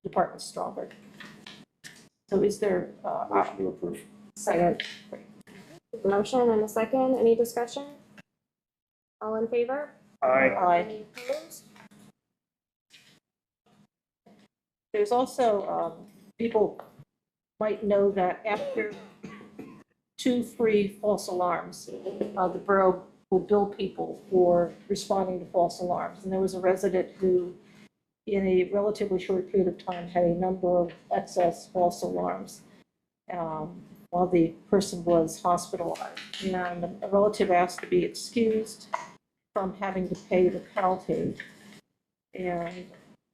departments stronger. So is there Motion to approve. Second. Motion and a second. Any discussion? All in favor? Aye. Any opposed? There's also, people might know that after 2 free false alarms, the borough will bill people for responding to false alarms. And there was a resident who, in a relatively short period of time, had a number of excess false alarms while the person was hospitalized. And a relative asked to be excused from having to pay the penalty. And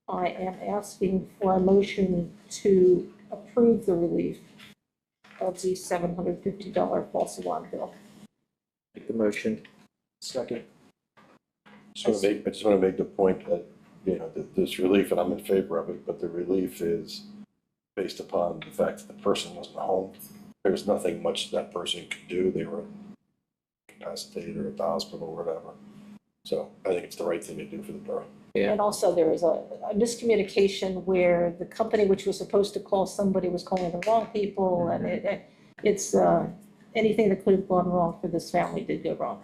I am asking for a motion to approve the relief of the $750 false alarm bill. Make the motion. Second. I just want to make the point that, you know, that this relief, and I'm in favor of it, but the relief is based upon the fact that the person wasn't home. There's nothing much that person could do. They were incapacitated or at the hospital or whatever. So I think it's the right thing to do for the borough. Yeah. And also there was a miscommunication where the company which was supposed to call somebody was calling the wrong people, and it's anything that could have gone wrong for this family did go wrong.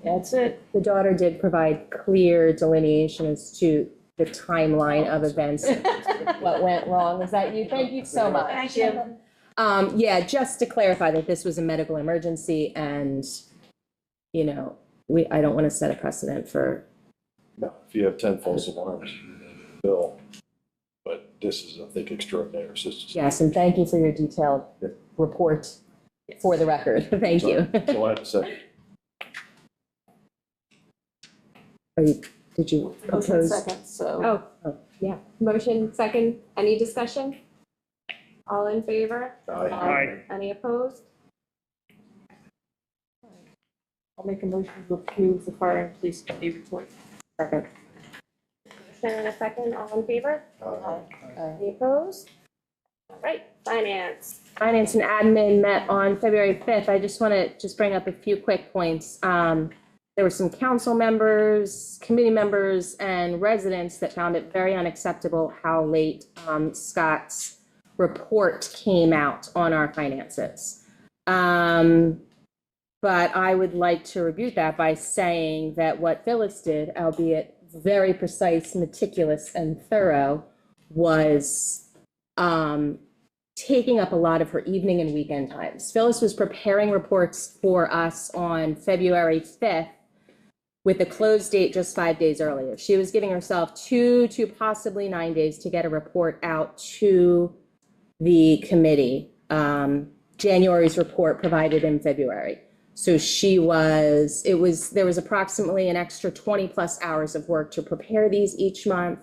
That's it. The daughter did provide clear delineation as to the timeline of events, what went wrong. Is that you? Thank you so much. Thank you. Yeah, just to clarify that this was a medical emergency and, you know, I don't want to set a precedent for. No, if you have 10 false alarms, you need a bill. But this is, I think, extraordinary. It's just- Yes, and thank you for your detailed report for the record. Thank you. So I had to say, Did you Motion oppose? second, so. Oh, yeah. Motion second. Any discussion? All in favor? Aye. Any opposed? I'll make a motion to approve the fire and police committee report. Second. Motion and a second. All in favor? Any opposed? All right, finance. Finance and admin met on February 5th. I just want to bring up a few quick points. There were some council members, committee members, and residents that found it very unacceptable how late Scott's report came out on our finances. But I would like to rebuke that by saying that what Phyllis did, albeit very precise, meticulous, and thorough, was taking up a lot of her evening and weekend times. Phyllis was preparing reports for us on February 5th with a close date just 5 days earlier. She was giving herself 2 to possibly 9 days to get a report out to the committee. January's report provided in February. So there was approximately an extra 20 plus hours of work to prepare these each month,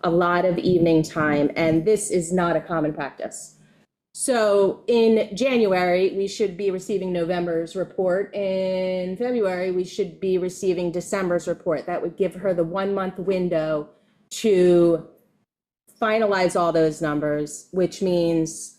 a lot of evening time, and this is not a common practice. So in January, we should be receiving November's report. In February, we should be receiving December's report. That would give her the 1 month window to finalize all those numbers, which means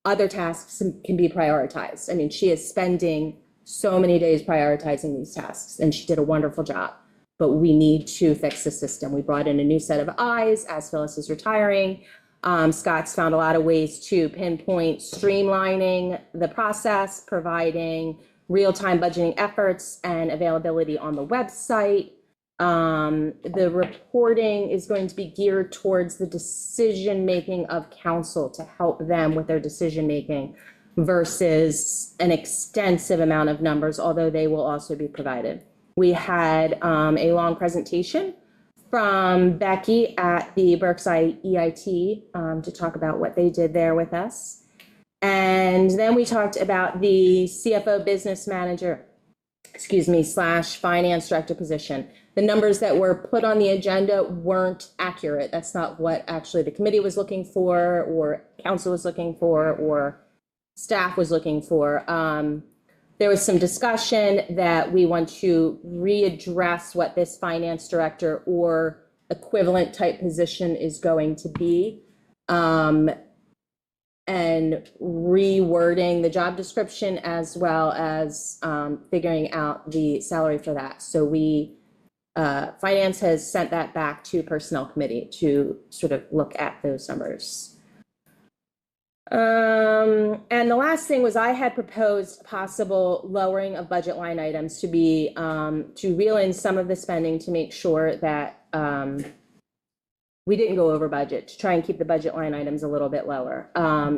other tasks can be prioritized. I mean, she is spending so many days prioritizing these tasks, and she did a wonderful job. But we need to fix the system. We brought in a new set of eyes as Phyllis is retiring. Scott's found a lot of ways to pinpoint streamlining the process, providing real-time budgeting efforts and availability on the website. The reporting is going to be geared towards the decision-making of council to help them with their decision-making versus an extensive amount of numbers, although they will also be provided. We had a long presentation from Becky at the Berkside EIT to talk about what they did there with us. And then we talked about the CFO business manager, / finance director position. The numbers that were put on the agenda weren't accurate. That's not what actually the committee was looking for, or council was looking for, or staff was looking for. There was some discussion that we want to readdress what this finance director or equivalent type position is going to be, and rewording the job description as well as figuring out the salary for that. So finance has sent that back to personnel committee to sort of look at those numbers. And the last thing was I had proposed possible lowering of budget line items to be, to reel in some of the spending to make sure that we didn't go over budget, to try and keep the budget line items a little bit lower.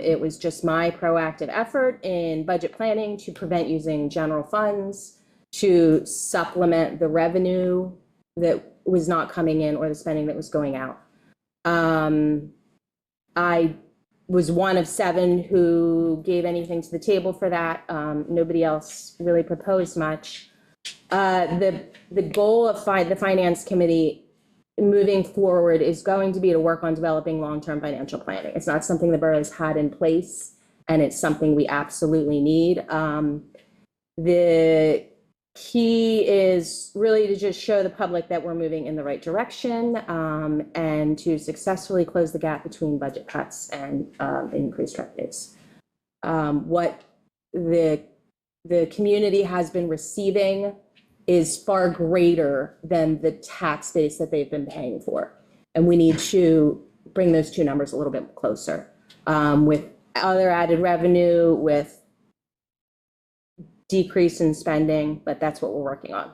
It was just my proactive effort in budget planning to prevent using general funds to supplement the revenue that was not coming in or the spending that was going out. I was one of 7 who gave anything to the table for that. Nobody else really proposed much. The goal of the finance committee moving forward is going to be to work on developing long-term financial planning. It's not something the borough's had in place, and it's something we absolutely need. The key is really to just show the public that we're moving in the right direction, and to successfully close the gap between budget cuts and increased revenues. What the community has been receiving is far greater than the tax base that they've been paying for. And we need to bring those two numbers a little bit closer, with other added revenue, with decrease in spending, but that's what we're working on.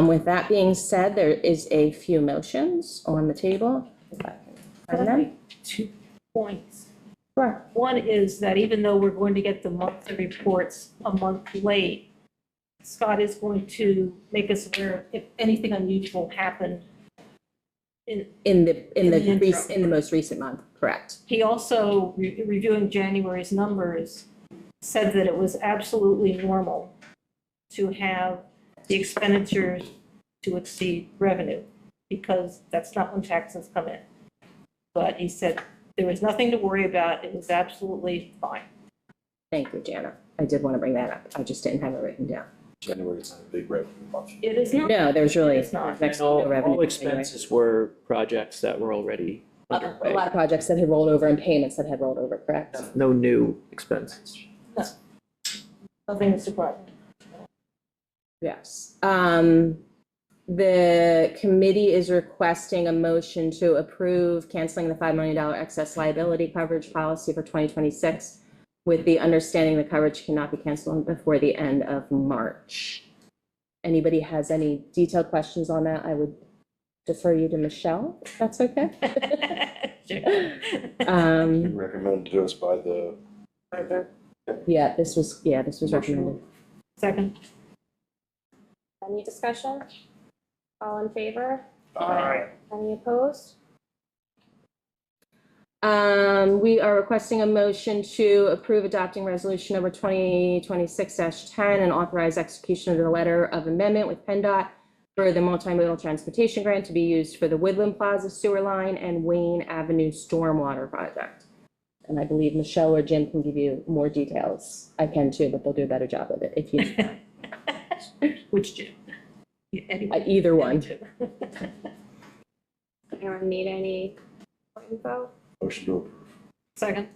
With that being said, there is a few motions on the table. If I can find them. 2 points. Sure. One is that even though we're going to get the monthly reports a month late, Scott is going to make us aware if anything unusual happened in the most recent month, correct. He also, reviewing January's numbers, said that it was absolutely normal to have the expenditures to exceed revenue, because that's not when taxes come in. But he said there was nothing to worry about. It was absolutely fine. Thank you, Jana. I did want to bring that up. I just didn't have it written down. January is not a big revenue month. It is not. No, there's really It's not. next And to no revenue. all expenses were projects that were already A underway. lot of projects that had rolled over and payments that had rolled over, correct? No new expenses. Nothing surprising. Yes. The committee is requesting a motion to approve canceling the $5 million excess liability coverage policy for 2026, with the understanding the coverage cannot be canceled before the end of March. Anybody has any detailed questions on that? I would defer you to Michelle, if that's okay. You recommended to us by the. Yeah, this was recommended. Second. Any discussion? All in favor? Aye. Any opposed? We are requesting a motion to approve adopting resolution number 2026-10 and authorize execution of the letter of amendment with PennDOT for the multimodal transportation grant to be used for the Woodland Plaza sewer line and Wayne Avenue stormwater project. And I believe Michelle or Jim can give you more details. I can too, but they'll do a better job of it if you need. Which Jim? Anyway, Either one. Anyone need any more info? Motion to approve. Second.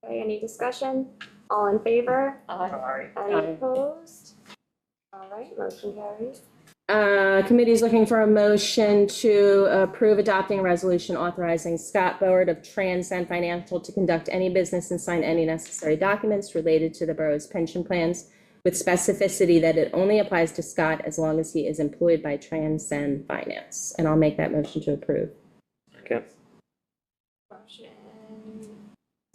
Okay, any discussion? All in favor? Aye. Any opposed? All right, motion carries. Committee is looking for a motion to approve adopting a resolution authorizing Scott Boward of Transcend Financial to conduct any business and sign any necessary documents related to the borough's pension plans with specificity that it only applies to Scott as long as he is employed by Transcend Finance. And I'll make that motion to approve. Okay. Motion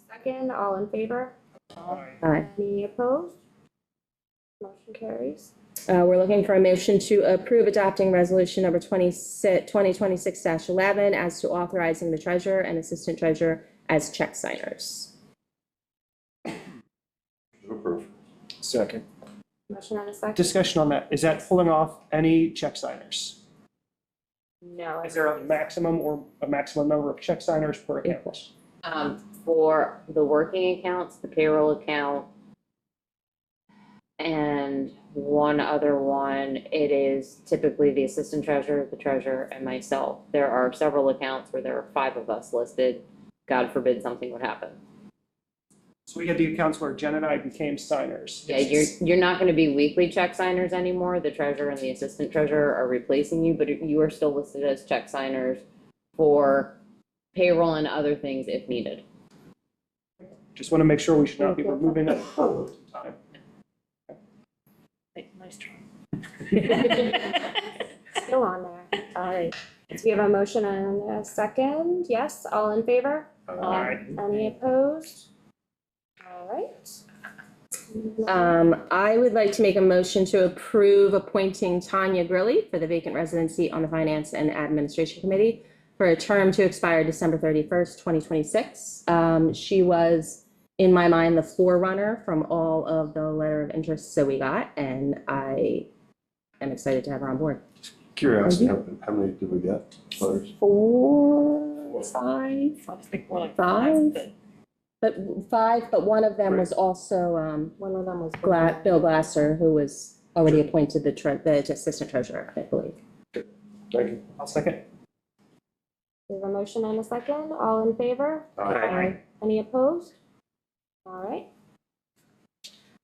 second, all in favor? Aye. Any opposed? Motion carries. We're looking for a motion to approve adopting resolution number 2026-11 as to authorizing the treasurer and assistant treasurer as check signers. Approve. Second. Motion and a second? Discussion on that. Is that pulling off any check signers? No. Is there a maximum number of check signers per account? For the working accounts, the payroll account, and one other one, it is typically the assistant treasurer, the treasurer, and myself. There are several accounts where there are 5 of us listed. God forbid something would happen. So we had the accounts where Jen and I became signers. Yeah, you're not going to be weekly check signers anymore. The treasurer and the assistant treasurer are replacing you, but you are still listed as check signers for payroll and other things if needed. Just want to make sure we should not be removing that time. Nice try. Still on there. All right. So we have a motion and a second. Yes, all in favor? Aye. Any opposed? All right. I would like to make a motion to approve appointing Tanya Grilly for the vacant residency on the Finance and Administration Committee for a term to expire December 31st, 2026. She was, in my mind, the forerunner from all of the letter of interest that we got, and I am excited to have her on board. Curiosity, how many did we get? Letters? 4, 5, I think more like 5, but but one of them was also One of them was Bill Glasser, who was already appointed the assistant treasurer, I believe. Thank you. I'll second. We have a motion and a second. All in favor? Aye. Any opposed? All right.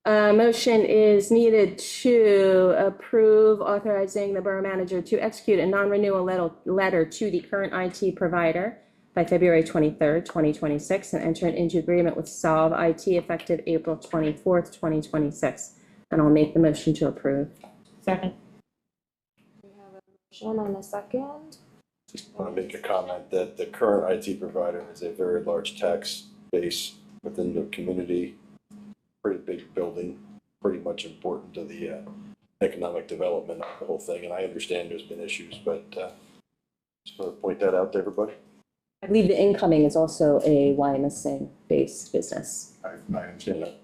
Motion is needed to approve authorizing the borough manager to execute a non-renewal letter to the current IT provider by February 23rd, 2026, and enter into agreement with Solve IT effective April 24th, 2026. And I'll make the motion to approve. second. We have a motion and a second. Just want to make a comment that the current IT provider is a very large tax base within the community. Pretty big building, pretty much important to the economic development of the whole thing. And I understand there's been issues, but just want to point that out to everybody. I believe the incoming is also a Wyomissing-based business. I understand that.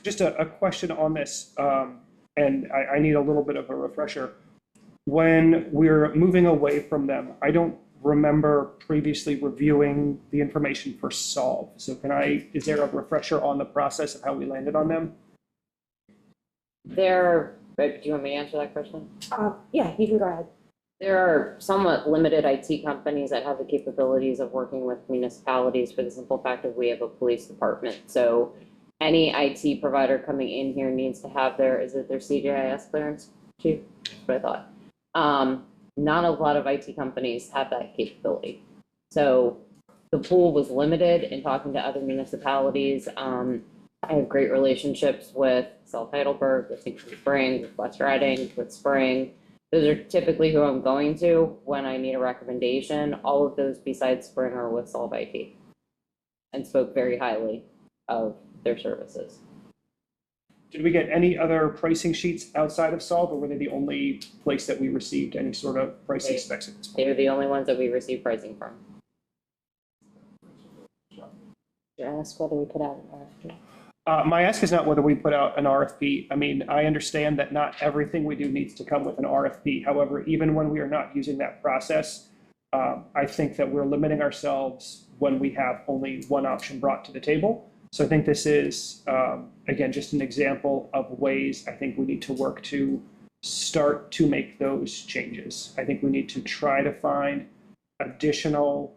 Just a question on this, and I need a little bit of a refresher. When we're moving away from them, I don't remember previously reviewing the information for Solve. So is there a refresher on the process of how we landed on them? Do you want me to answer that question? Yeah, you can go ahead. There are somewhat limited IT companies that have the capabilities of working with municipalities for the simple fact of we have a police department. So any IT provider coming in here needs to have their CJIS clearance, Chief? That's what I thought. Not a lot of IT companies have that capability. So the pool was limited in talking to other municipalities. I have great relationships with South Heidelberg, with St. Spring, with West Reading, with Spring. Those are typically who I'm going to when I need a recommendation. All of those besides Spring are with Solve IT and spoke very highly of their services. Did we get any other pricing sheets outside of Solve, or were they the only place that we received any sort of pricing specs at this point? They are the only ones that we receive pricing from. Should I ask whether we put out an RFP? My ask is not whether we put out an RFP. I mean, I understand that not everything we do needs to come with an RFP. However, even when we are not using that process, I think that we're limiting ourselves when we have only one option brought to the table. So I think this is, again, just an example of ways I think we need to work to start to make those changes. I think we need to try to find additional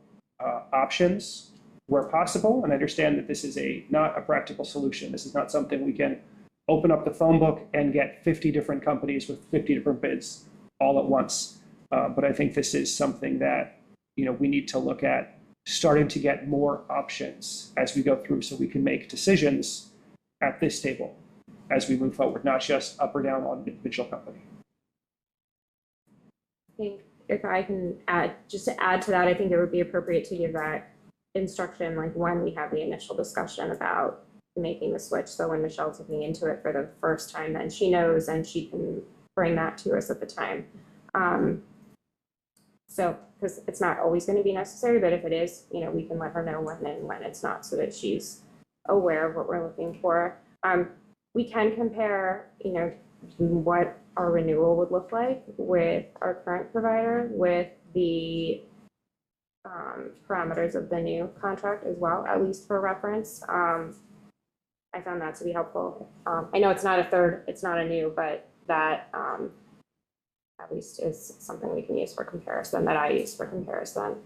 options where possible, and understand that this is not a practical solution. This is not something we can open up the phone book and get 50 different companies with 50 different bids all at once. But I think this is something that, we need to look at starting to get more options as we go through so we can make decisions at this table as we move forward, not just up or down on individual company. I think if I can add, just to add to that, I think it would be appropriate to give that instruction, like when we have the initial discussion about making the switch. So when Michelle's looking into it for the first time, then she knows and she can bring that to us at the time. So, because it's not always going to be necessary, but if it is, we can let her know when and when it's not, so that she's aware of what we're looking for. We can compare, what our renewal would look like with our current provider with the parameters of the new contract as well, at least for reference. I found that to be helpful. I know it's not a new, but that at least is something we can use for comparison, that I use for comparison.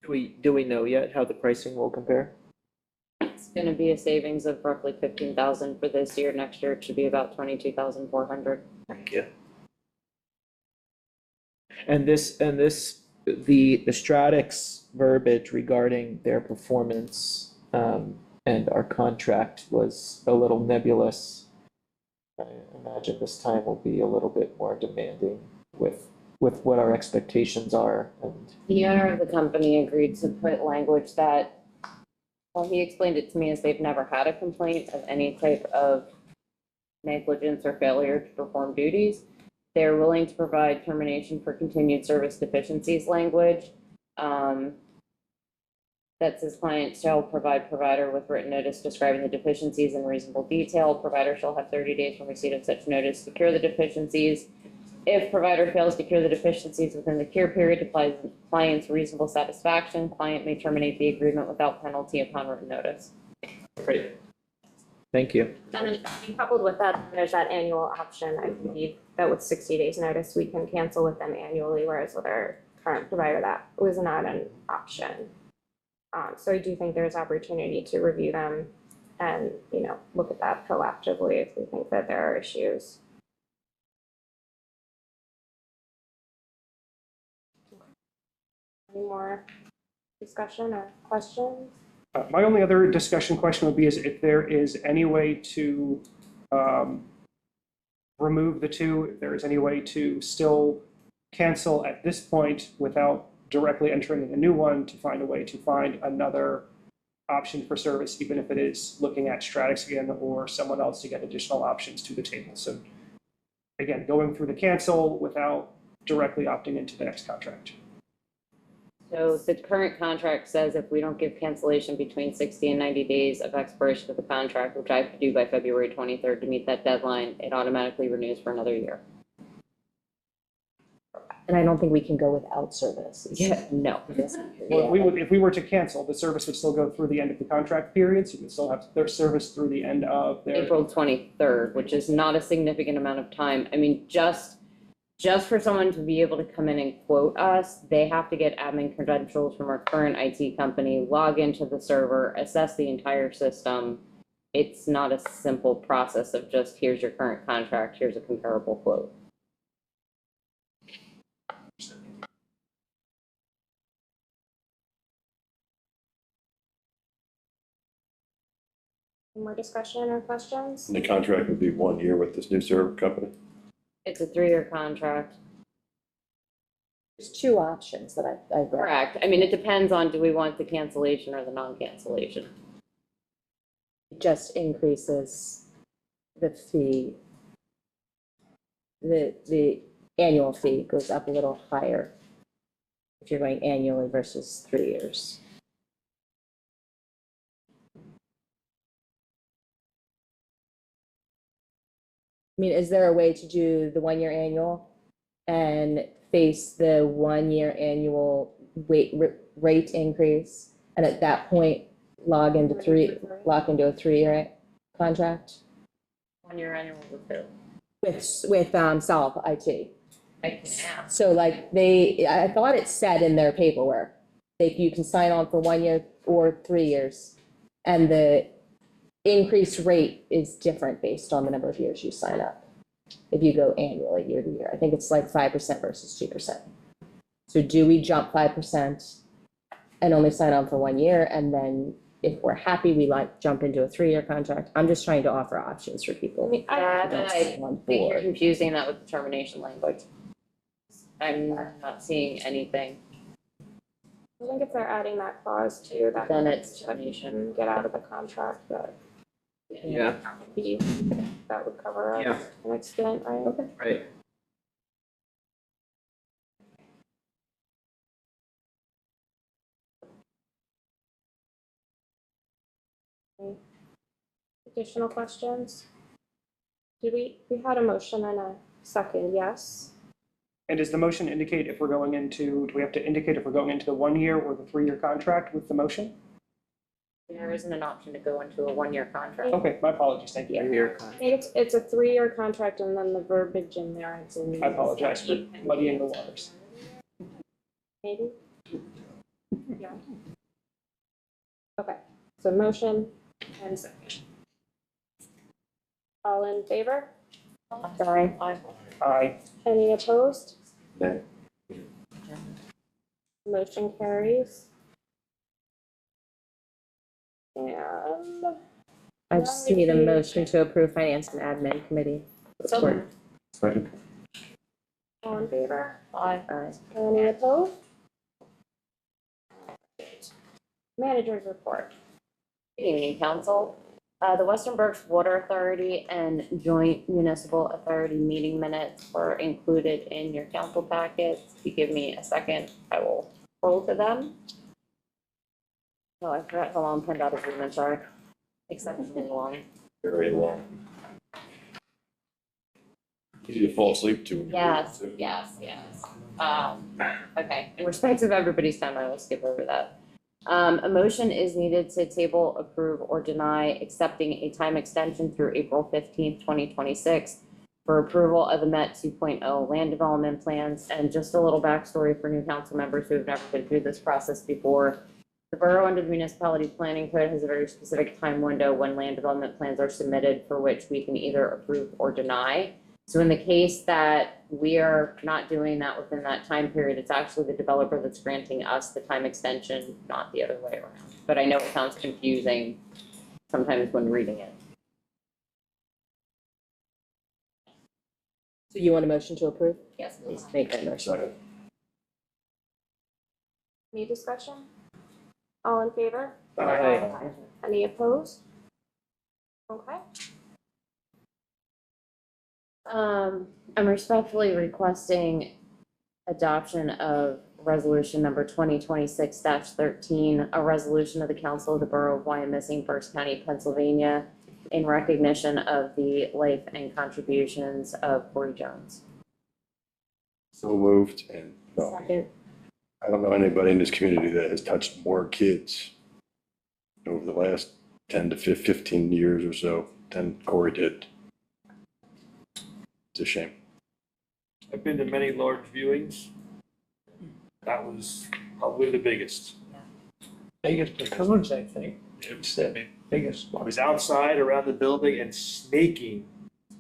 Do we know yet how the pricing will compare? It's going to be a savings of roughly 15,000 for this year. Next year, it should be about 22,400. Thank you. And the Stratix verbiage regarding their performance and our contract was a little nebulous. I imagine this time will be a little bit more demanding with what our expectations are. And the owner of the company agreed to put language that, well, he explained it to me as they've never had a complaint of any type of negligence or failure to perform duties. They're willing to provide termination for continued service deficiencies language. That says client shall provide provider with written notice describing the deficiencies in reasonable detail. Provider shall have 30 days from receipt of such notice to cure the deficiencies. If provider fails to cure the deficiencies within the cure period to client's reasonable satisfaction, client may terminate the agreement without penalty upon written notice. great. Thank you. And coupled with that, there's that annual option. I believe that with 60 days notice, we can cancel with them annually, whereas with our current provider, that was not an option. So I do think there's opportunity to review them and, look at that proactively if we think that there are issues. Any more discussion or questions? My only other discussion question would be is if there is any way to remove the two, if there is any way to still cancel at this point without directly entering a new one, to find a way to find another option for service, even if it is looking at Stratix again or someone else to get additional options to the table. So again, going through the cancel without directly opting into the next contract. So the current contract says if we don't give cancellation between 60 and 90 days of expiration of the contract, which I have to do by February 23rd to meet that deadline, it automatically renews for another year. And I don't think we can go without service. Yeah, no. Well, if we were to cancel, the service would still go through the end of the contract period, so you would still have their service through the end of their. April 23rd, which is not a significant amount of time. I mean, just for someone to be able to come in and quote us, they have to get admin credentials from our current IT company, log into the server, assess the entire system. It's not a simple process of just, here's your current contract, here's a comparable quote. Any more discussion or questions? And the contract would be 1 year with this new server company? It's a 3-year contract. There's two options that I've read. Correct. I mean, it depends on, do we want the cancellation or the non-cancellation? It just increases the fee. The annual fee goes up a little higher if you're going annually versus 3 years. I mean, is there a way to do the 1 year annual and face the 1 year annual rate increase, and at that point lock into a 3-year contract? 1 year annual with who? With Solve IT. I can ask. So like I thought it said in their paperwork you can sign on for 1 year or 3 years. And the increased rate is different based on the number of years you sign up. If you go annually, year to year, I think it's like 5% versus 2%. So do we jump 5% and only sign on for 1 year? And then if we're happy, we like jump into a 3-year contract. I'm just trying to offer options for people. That, don't I stay on think you're board. confusing that with the termination language. I'm not seeing anything. I think if they're adding that clause too, that Then it's termination. get out of the contract, that Yeah, that would cover Yeah. us to an extent, right? Okay. right. Additional questions? We had a motion and a second, yes? And does the motion indicate if we're going into, do we have to indicate if we're going into the 1 year or the 3-year contract with the motion? There isn't an option to go into a 1-year contract. Okay, my apologies, thank you. I think it's a 3-year contract and then the verbiage in there, it's in. I apologize for muddying the waters. Maybe? Yeah. Okay, so motion and second. All in favor? Sorry. Aye. Any opposed? Nay. Motion carries. And I just need a motion to approve Finance and Admin Committee So report. Second. all in favor? Aye. Any opposed? Managers report. Good evening, council. The Western Berks Water Authority and Joint Municipal Authority meeting minutes were included in your council packets. If you give me a second, I will scroll to them. Oh, I forgot how long printout agreements are. Exceptionally long. Very long. Easy to fall asleep to. Yes. Okay, in respect of everybody's time, I will skip over that. A motion is needed to table, approve, or deny accepting a time extension through April 15th, 2026 for approval of the MET 2.0 land development plans. And just a little backstory for new council members who have never been through this process before. The borough under the municipality planning code has a very specific time window when land development plans are submitted for which we can either approve or deny. So in the case that we are not doing that within that time period, it's actually the developer that's granting us the time extension, not the other way around. But I know it sounds confusing sometimes when reading it. So you want a motion to approve? Yes, please. Make that motion. Second. Any discussion? All in favor? Aye. Any opposed? Okay. I'm respectfully requesting adoption of resolution number 2026-13, a resolution of the Council of the Borough of Wyomissing, Berks County, Pennsylvania, in recognition of the life and contributions of Corey Jones. So moved, and no, Second. I don't know anybody in this community that has touched more kids over the last 10 to 15 years or so than Corey did. It's a shame. I've been to many large viewings. That was probably the biggest. Biggest balloons, I think. It was, I mean, biggest. I was outside around the building and snaking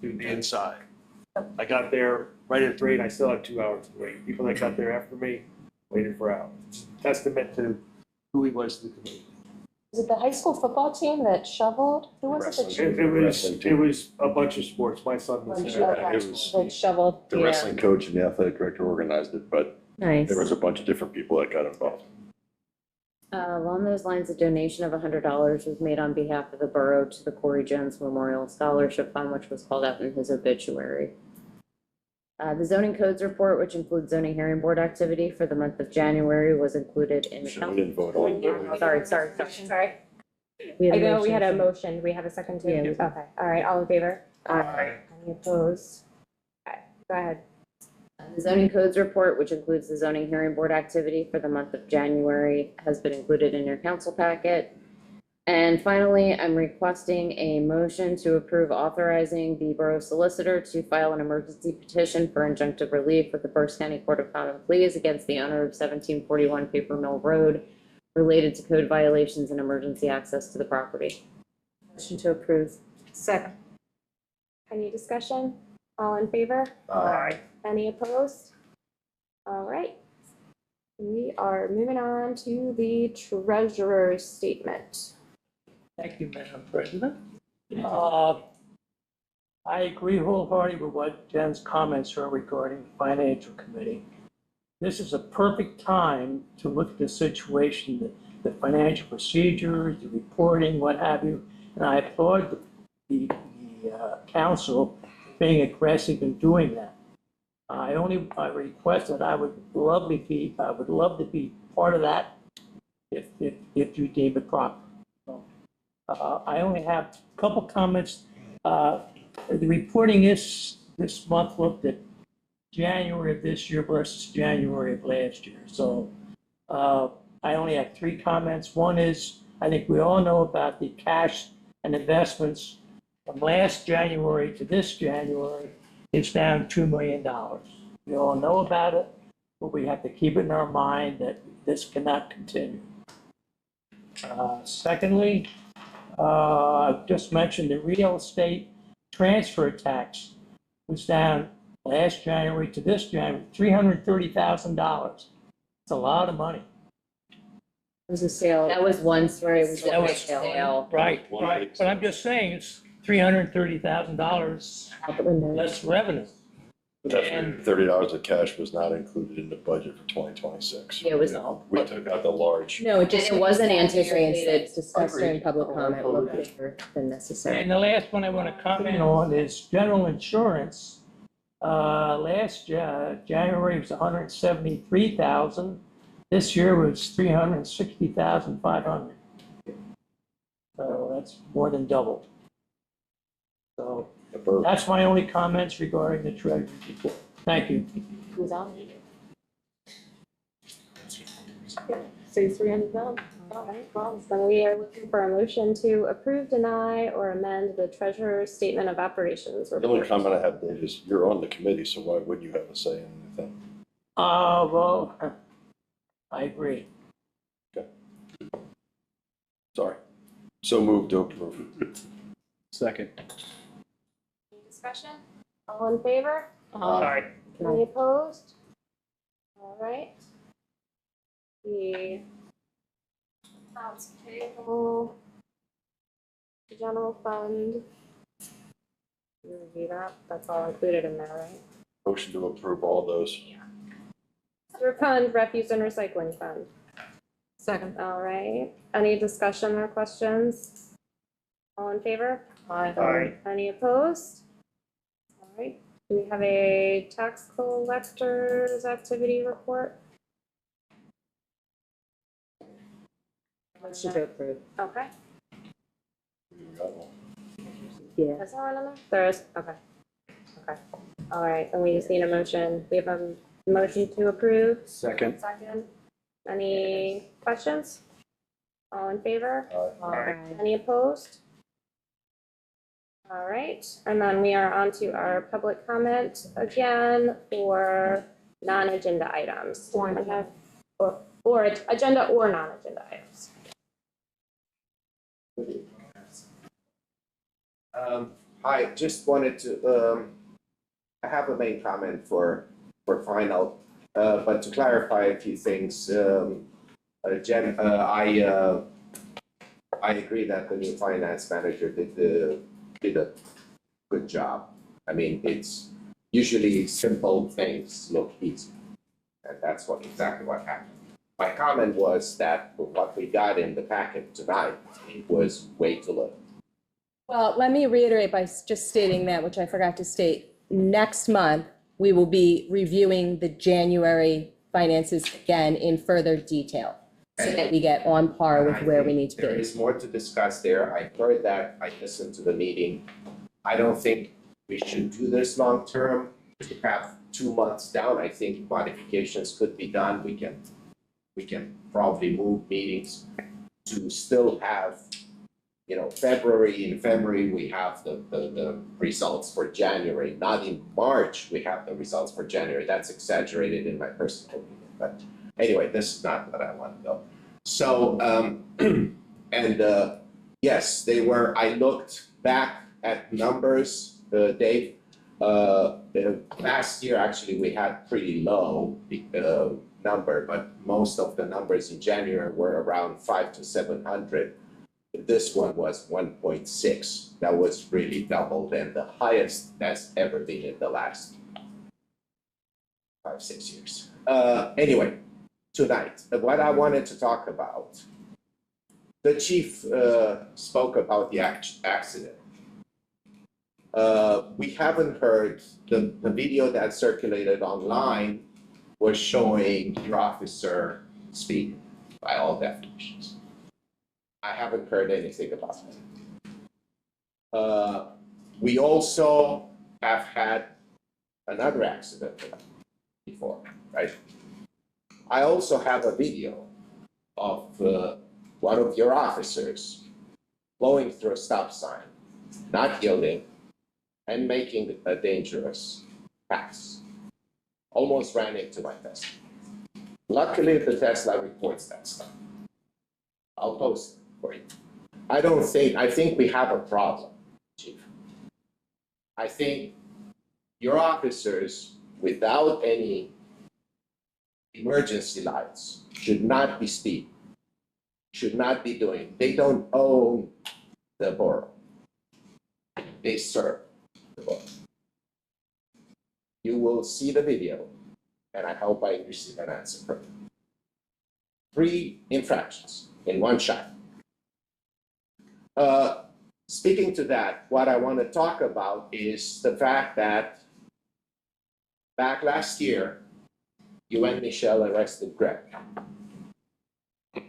through the inside. I got there right at 3 and I still had 2 hours to wait. People that got there after me waited for hours. It's a testament to who he was to the community. Was it the high school football team that shoveled? Who was it that It was a bunch of sports. My son was there. Yeah, it was, that shoveled? the wrestling coach and the athletic director organized it, but Nice. there was a bunch of different people that got involved. Along those lines, a donation of $100 was made on behalf of the borough to the Corey Jones Memorial Scholarship Fund, which was called out in his obituary. The zoning codes report, which includes zoning hearing board activity for the month of January, was included in the So we didn't vote on it. Sorry. Sorry. We had I a know we had a motion. motion. We have a second too. Yeah, we- Okay, all right, all in favor? Aye. Any opposed? Okay, go ahead. The zoning codes report, which includes the zoning hearing board activity for the month of January, has been included in your council packet. And finally, I'm requesting a motion to approve authorizing the Borough Solicitor to file an emergency petition for injunctive relief with the Berks County Court of Common Pleas against the owner of 1741 Paper Mill Road related to code violations and emergency access to the property. Motion to approve. Second. Any discussion? All in favor? Aye. Any opposed? All right. We are moving on to the treasurer's statement. Thank you, Madam President. I agree wholeheartedly with what Jen's comments are regarding the Financial Committee. This is a perfect time to look at the situation, the financial procedures, the reporting, what have you. And I applaud the council being aggressive in doing that. I request that I would love to be part of that if you deem it proper. I only have a couple comments. The reporting this month looked at January of this year versus January of last year. So I only have 3 comments. One is, I think we all know about the cash and investments from last January to this January. It's down $2 million. We all know about it, but we have to keep it in our mind that this cannot continue. Secondly, I've just mentioned the real estate transfer tax was down last January to this January, $330,000. It's a lot of money. It was a sale. That was one story. It was That a was- sale. Right. But I'm just saying, it's $330,000 Out the window. less revenue. That And- $30 of cash was not included in the budget for 2026. Yeah, it was- We took out the large. No, it just, it wasn't anticipated. anticipated, discussed during public Agreed. comment, looked bigger than necessary. And the last one I want to comment on is general insurance. Last January was $173,000. This year was $360,500. So that's more than double. So that's my only comments regarding the treasurer's report. Thank you. Who's on? Say 300,000. All right, well, then we are looking for a motion to approve, deny, or amend the treasurer's statement of operations The only report. comment I have, Dave, is you're on the committee, so why wouldn't you have a say in anything? Well, I agree. Sorry. So moved to approve. Second. Any discussion? All in favor? Aye. Any opposed? All right. The accounts payable, the general fund. You review that, that's all included in there, right? Motion to approve all those. Sewer fund, refuse and recycling fund. Second. All right. Any discussion or questions? All in favor? Aye. Any opposed? All right. Do we have a tax collector's activity report? Motion to approve. Okay. You got one. Yeah. Is there one in there? There is, okay. Okay. All right, then we just need a motion. We have a motion to approve. Second. Second. Any questions? All in favor? Any opposed? All right, and then we are on to our public comment again for non-agenda items. Or agenda or non-agenda items. Hi, just wanted to, I have a main comment for final, but to clarify a few things, Jen, I agree that the new finance manager did a good job. I mean, it's usually simple things look easy, and that's exactly what happened. My comment was that what we got in the packet tonight, it was way too little. Well, let me reiterate by just stating that, which I forgot to state. Next month, we will be reviewing the January finances again in further detail, so that we get on par with where we need to There be. is more to discuss there. I heard that, I listened to the meeting. I don't think we should do this long term. To have 2 months down, I think modifications could be done. We can probably move meetings to still have in February, we have the results for January, not in March, we have the results for January. That's exaggerated in my personal opinion, but anyway, this is not what I want though. So, yes, they were, I looked back at numbers, Dave. Last year, actually, we had pretty low number, but most of the numbers in January were around 500 to 700. This one was 1.6. That was really double than the highest that's ever been in the last 5-6 years. Anyway, tonight, what I wanted to talk about, the chief spoke about the accident. We haven't heard the video that circulated online was showing your officer speed by all definitions. I haven't heard anything about it. We also have had another accident before, right? I also have a video of one of your officers going through a stop sign, not yielding, and making a dangerous pass. Almost ran into my Tesla. Luckily, the Tesla reports that stuff. I'll post it for you. I think we have a problem, Chief. I think your officers, without any emergency lights, should not be speeding, should not be doing. They don't own the borough. They serve the borough. You will see the video, and I hope I receive an answer from you. 3 infractions in one shot. Speaking to that, what I want to talk about is the fact that back last year, you and Michelle arrested Greg.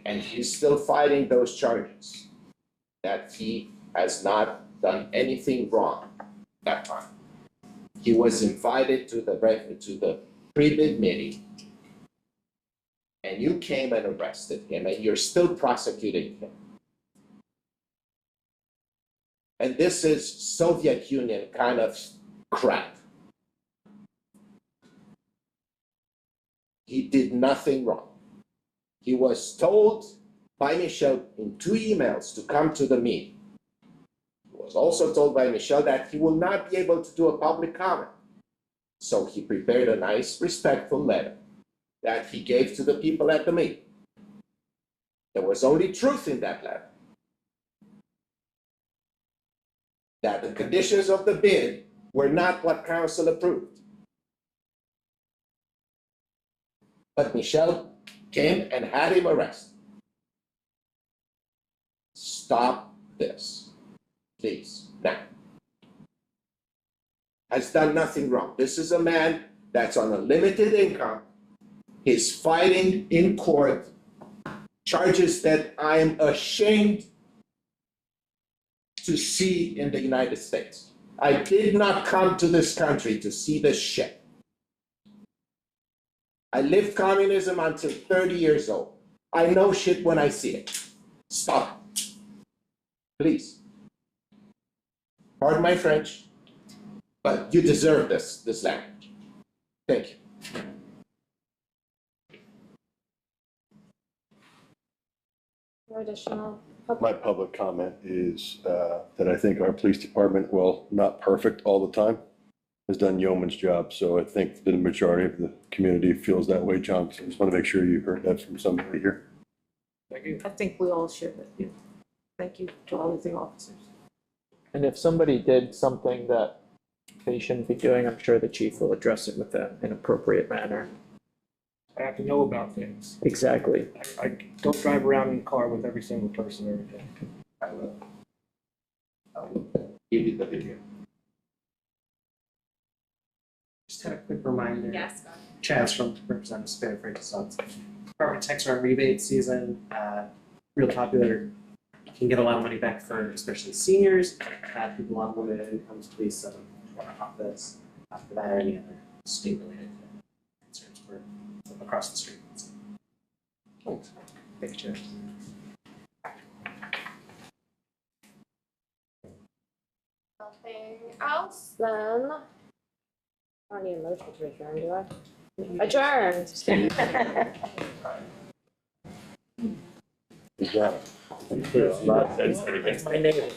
And he's still fighting those charges that he has not done anything wrong that time. He was invited to the pre-bid meeting, and you came and arrested him, and you're still prosecuting him. And this is Soviet Union kind of crap. He did nothing wrong. He was told by Michelle in 2 emails to come to the meeting. He was also told by Michelle that he will not be able to do a public comment. So he prepared a nice, respectful letter that he gave to the people at the meeting. There was only truth in that letter. That the conditions of the bid were not what council approved. But Michelle came and had him arrested. Stop this, please, now. Has done nothing wrong. This is a man that's on a limited income. He's fighting in court charges that I am ashamed to see in the United States. I did not come to this country to see this shit. I lived communism until 30 years old. I know shit when I see it. Stop. Please. Pardon my French, but you deserve this language. Thank you. No additional My public comment is that I think our police department, while not perfect all the time, has done yeoman's job. So I think the majority of the community feels that way, John. So I just want to make sure you heard that from somebody here. Thank you. I think we all share that view. Thank you to all of the officers. And if somebody did something that they shouldn't be doing, I'm sure the chief will address it with an appropriate manner. I have to know about things. Exactly. I don't drive around in a car with every single person every day. I will give you the video. Just had a quick reminder. Yes. Chaz from Representative Spare Frank Sons. Department tax our rebate season, real popular. You can get a lot of money back for especially seniors, people on limited incomes, police, office. After that, or any other state related concerns for across the street. Thanks. Thank you, Chair. nothing else, then. I don't need a motion to adjourn, do I? Adjourned. Good job. My neighbor.